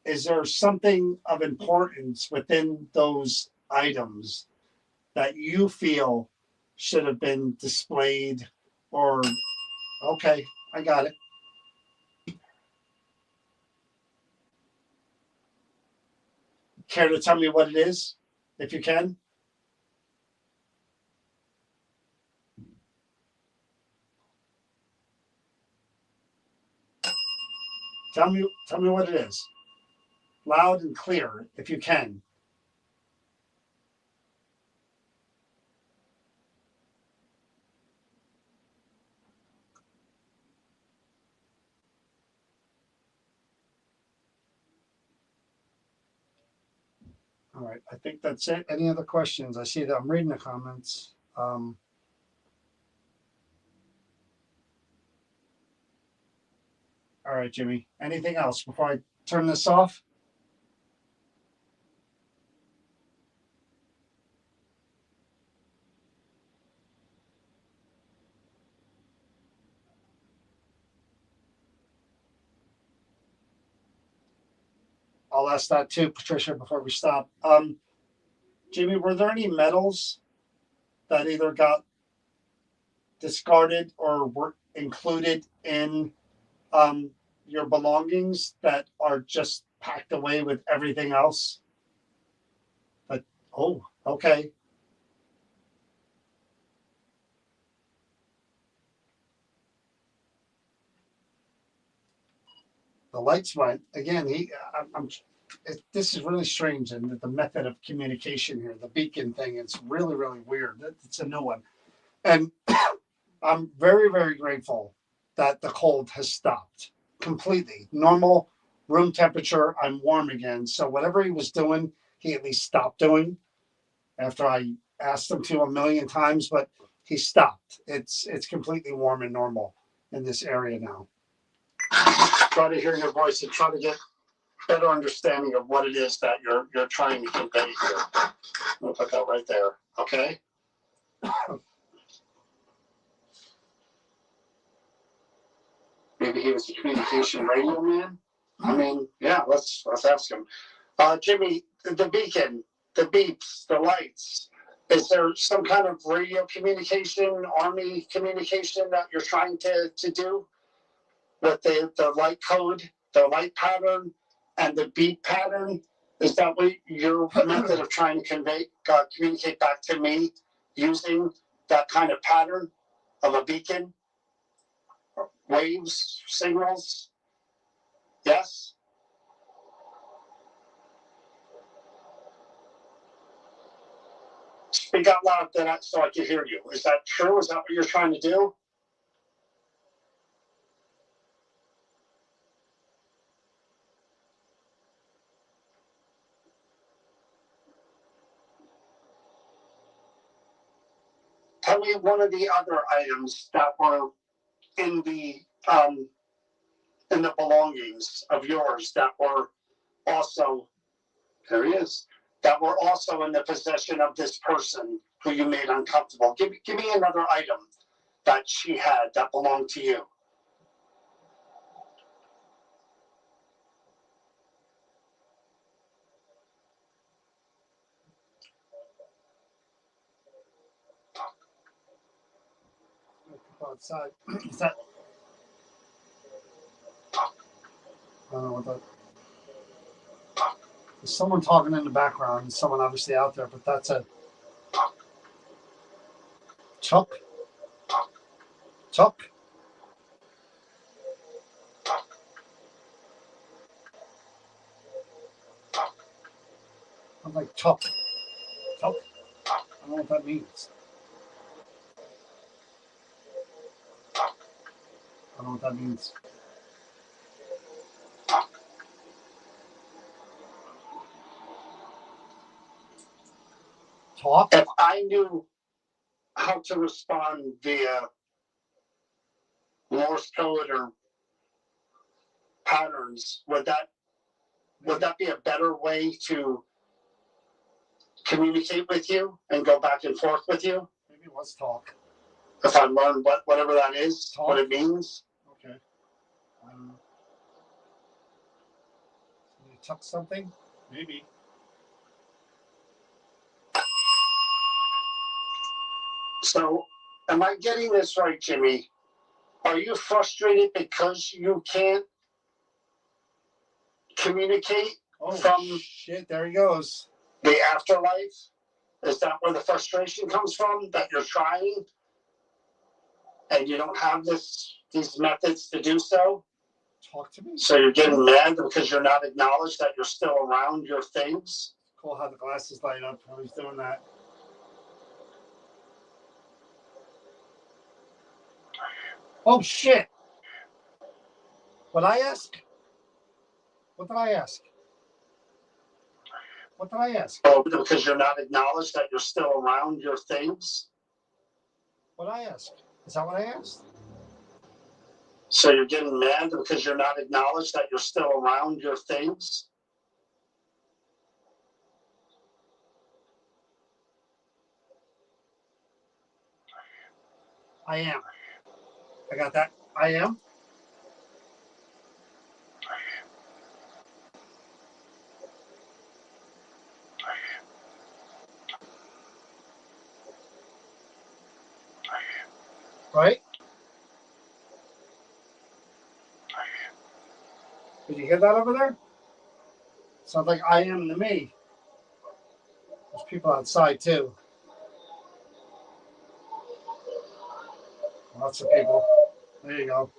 Is there something of importance within those items that you feel should have been displayed? Or okay, I got it. Care to tell me what it is, if you can? Tell me what it is. Loud and clear, if you can. All right, I think that's it. Any other questions? I see that I'm reading the comments. All right, Jimmy. Anything else before I turn this off? I'll ask that too, Patricia, before we stop. Jimmy, were there any medals that either got discarded or were included in your belongings that are just packed away with everything else? But oh, okay. The lights went again. This is really strange, and the method of communication here, the beacon thing, it's really, really weird. It's a new one, and I'm very, very grateful that the cold has stopped completely. Normal room temperature, I'm warm again. So whatever he was doing, he at least stopped doing after I asked him to a million times, but he stopped. It's completely warm and normal in this area now. Try to hear your voice and try to get better understanding of what it is that you're trying to convey here. I'll put that right there. Okay. Maybe he was a communication radio man. I mean, yeah, let's ask him. Jimmy, the beacon, the beeps, the lights. Is there some kind of radio communication, army communication that you're trying to do with the light code, the light pattern, and the beep pattern? Is that what your method of trying to communicate back to me using that kind of pattern of a beacon, waves, signals? Yes? Speak out loud so I can hear you. Is that true? Is that what you're trying to do? Tell me one of the other items that were in the in the belongings of yours that were also, there he is, that were also in the possession of this person who you made uncomfortable? Give me another item that she had that belonged to you. Outside. Is that? I don't know what that. There's someone talking in the background. There's someone obviously out there, but that's a Chuck. Chuck. I'm like Chuck. Chuck. I don't know what that means. I don't know what that means. Talk. If I knew how to respond via Morse code or patterns, would that be a better way to communicate with you and go back and forth with you? Maybe let's talk. If I learn whatever that is, Talk. what it means. Okay. You tuck something? Maybe. So, am I getting this right, Jimmy? Are you frustrated because you can't communicate Oh, from shit. There he goes. the afterlife? Is that where the frustration comes from? That you're trying and you don't have these methods to do so? Talk to me. So you're getting mad because you're not acknowledged that you're still around your things? Cool how the glasses light up while he's doing that. Oh, shit. What I ask? What did I ask? What did I ask? Oh, because you're not acknowledged that you're still around your things? What did I ask? Is that what I asked? So you're getting mad because you're not acknowledged that you're still around your things? I am. I got that. I am. Right? Did you hear that over there? Sounds like I am to me. There's people outside too. Lots of people. There you go.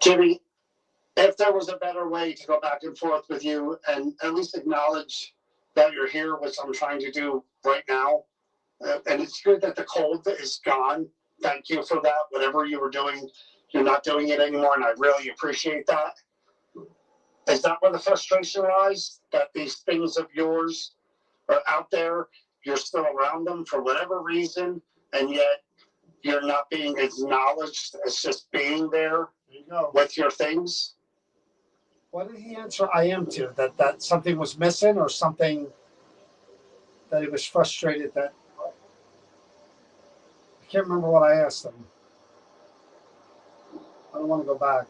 Jimmy, if there was a better way to go back and forth with you and at least acknowledge that you're here, which I'm trying to do right now, and it's good that the cold is gone. Thank you for that. Whatever you were doing, you're not doing it anymore, and I really appreciate that. Is that where the frustration lies? That these things of yours are out there, you're still around them for whatever reason, and yet you're not being acknowledged as just being there There you go. with your things? What did he answer I am to? That something was missing or something that he was frustrated that I can't remember what I asked him. I don't want to go back.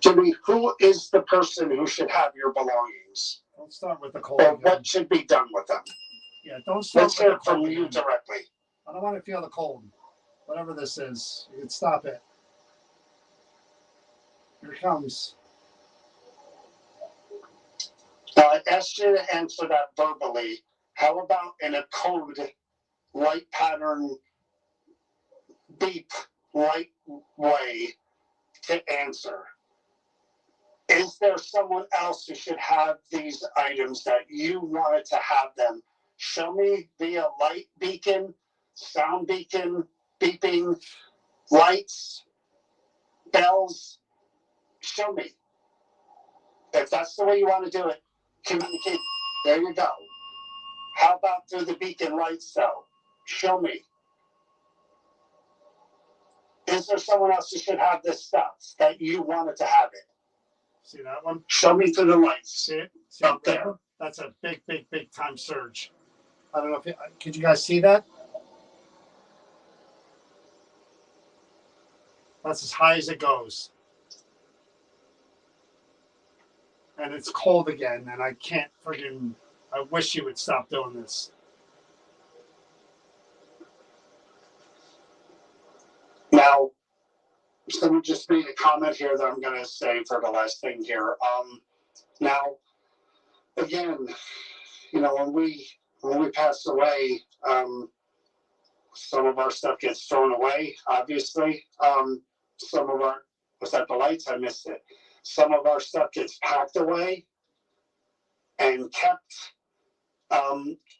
Jimmy, who is the person who should have your belongings? Don't start with the cold. Or Again. what should be done with them? Yeah, don't start Let's with hear the it from cold you again. directly. I don't want to feel the cold. Whatever this is, you can stop it. Here it comes. Now, I asked you to answer that verbally. How about in a code, light pattern, beep, light way to answer? Is there someone else who should have these items that you wanted to have them? Show me via light beacon, sound beacon, beeping, lights, bells. Show me. If that's the way you want to do it, communicate. There you go. How about through the beacon lights, though? Show me. Is there someone else who should have this stuff that you wanted to have it? See that one? Show me through the lights. See it? See Up the there. river? That's a big, big, big time surge. I don't know if could you guys see that? That's as high as it goes. And it's cold again, and I can't friggin'. I wish you would stop doing this. Now, someone just made a comment here that I'm going to say for the last thing here. Now, again, you know, when we pass away, some of our stuff gets thrown away. Obviously, some of our was that the lights? I missed it. Some of our stuff gets packed away and kept.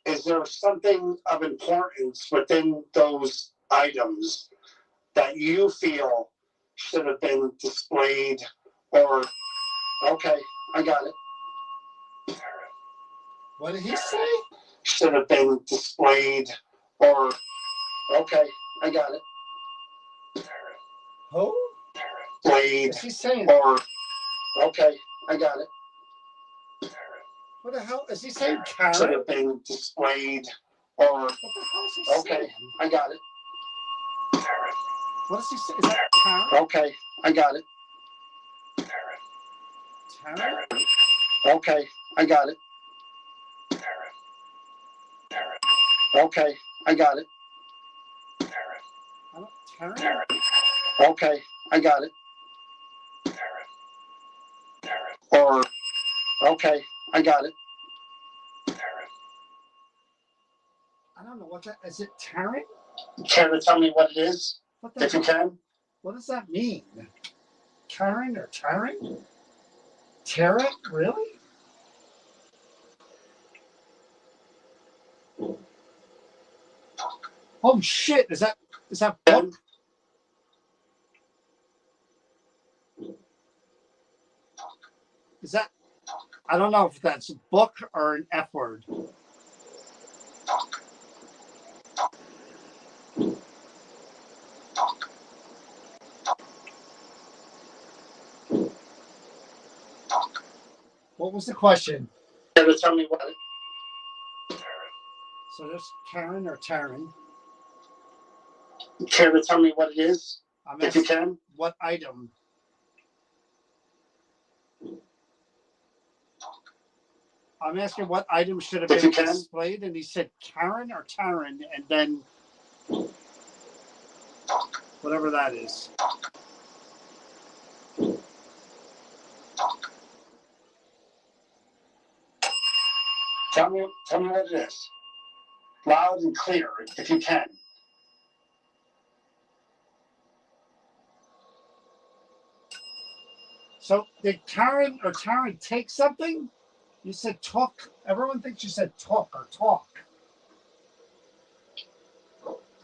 Is there something of importance within those items that you feel should have been displayed? Or okay, I got it. What did he say? Should have been displayed. Or okay, I got it. Who? Displayed. Is he saying? Or okay, I got it. What the hell is he saying? Should Karen? have been displayed. Or What the hell is he okay, saying? I got it. What does he say? Is that Karen? Okay, I got it. Karen? Okay, I got it. Okay, I got it. Karen? Okay, I got it. Or okay, I got it. I don't know what that is. It Taryn? Care to tell me what it is, What the if you hell? can? What does that mean? Karen or Taryn? Taryn? Really? Oh shit! Is that book? Is that? I don't know if that's a book or an F word. What was the question? Care to tell me what? So there's Karen or Taryn. Care to tell me what it is, I'm if you asking can? what item. I'm asking what item should have If been you can. displayed, and he said Karen or Taryn, and then whatever that is. Tell me what it is. Loud and clear, if you can. So did Karen or Taryn take something? You said talk. Everyone thinks you said talk or talk.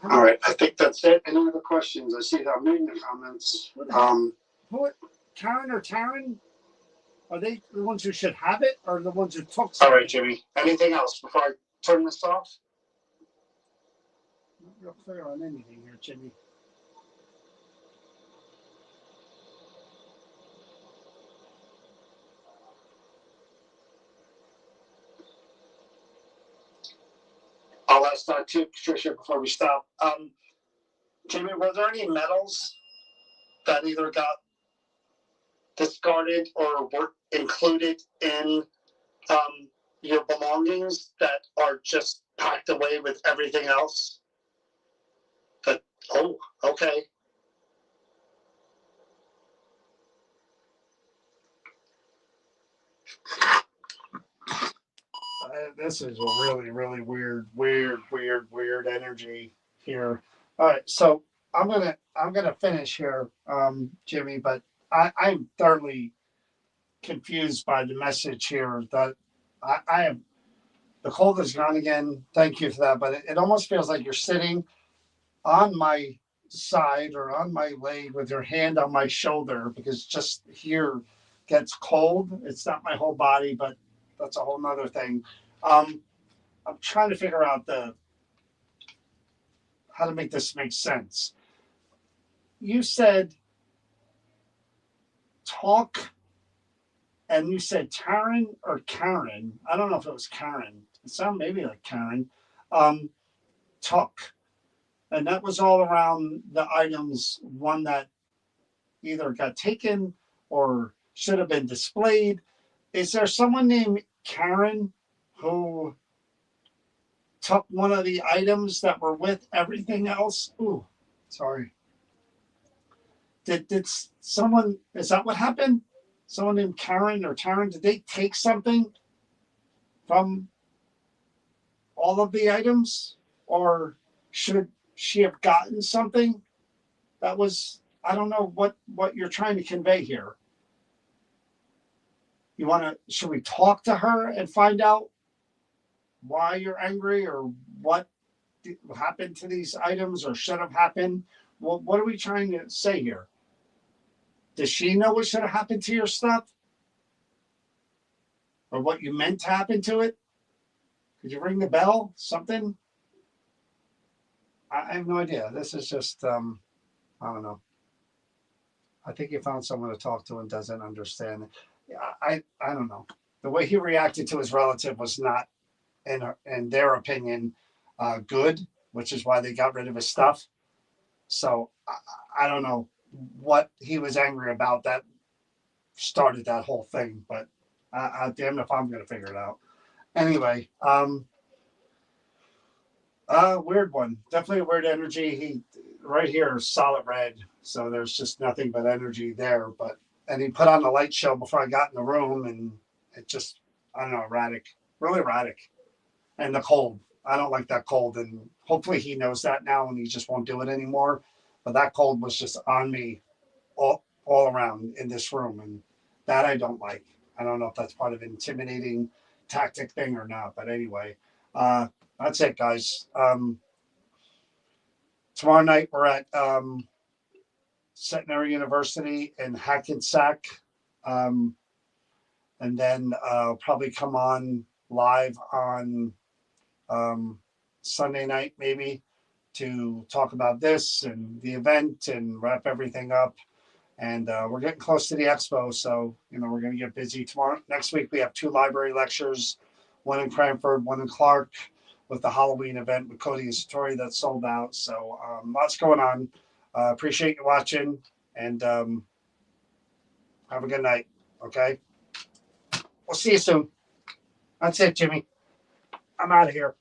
All right, I think that's it. Any other questions? I see that I'm reading the comments. Who? Karen or Taryn? Are they the ones who should have it, or the ones who took All something? right, Jimmy. Anything else before I turn this off? Not real clear on anything here, Jimmy. I'll ask that too, Patricia, before we stop. Jimmy, were there any medals that either got discarded or were included in your belongings that are just packed away with everything else? Oh, okay. This is a really, really weird energy here. All right, so I'm gonna finish here, Jimmy. But I'm thoroughly confused by the message here. That I am. The cold is gone again. Thank you for that. But it almost feels like you're sitting on my side or on my leg with your hand on my shoulder, because just here gets cold. It's not my whole body, but that's a whole nother thing. I'm trying to figure out how to make this make sense. you said talk, and you said Karen or Karen. I don't know if it was Karen. It sounded maybe like Karen. Talk. And that was all around the items, one that either got taken or should have been displayed. Is there someone named Karen who took one of the items that were with everything else? Ooh, sorry. Did someone, is that what happened? Someone named Karen or Karen, did they take something from all of the items? Or should she have gotten something that was, I don't know what you're trying to convey here. You want to, should we talk to her and find out why you're angry or what happened to these items or should have happened? Well, what are we trying to say here? Does she know what should have happened to your stuff? Or what you meant to happen to it? Could you ring the bell? Something? I have no idea. This is just, I don't know. I think you found someone to talk to and doesn't understand. I don't know. The way he reacted to his relative was not, in their opinion, good, which is why they got rid of his stuff. So I don't know what he was angry about that started that whole thing, but damn if I'm going to figure it out. Anyway, weird one. Definitely a weird energy. He right here is solid red, so there's just nothing but energy there. And he put on the light show before I got in the room, and it just, I don't know, erratic, really erratic. And the cold, I don't like that cold, and hopefully he knows that now, and he just won't do it anymore. But that cold was just on me all around in this room, and that I don't like. I don't know if that's part of an intimidating tactic thing or not, but anyway, that's it, guys. Tomorrow night we're at Centenary University in Hackensack, and then probably come on live on Sunday night maybe to talk about this and the event and wrap everything up. And we're getting close to the expo, so we're going to get busy tomorrow. Next week we have 2 library lectures, one in Cranford, one in Clark, with the Halloween event with Cody and Satori that's sold out. So lots going on. Appreciate you watching, and have a good night. Okay, we'll see you soon. That's it, Jimmy. I'm out of here.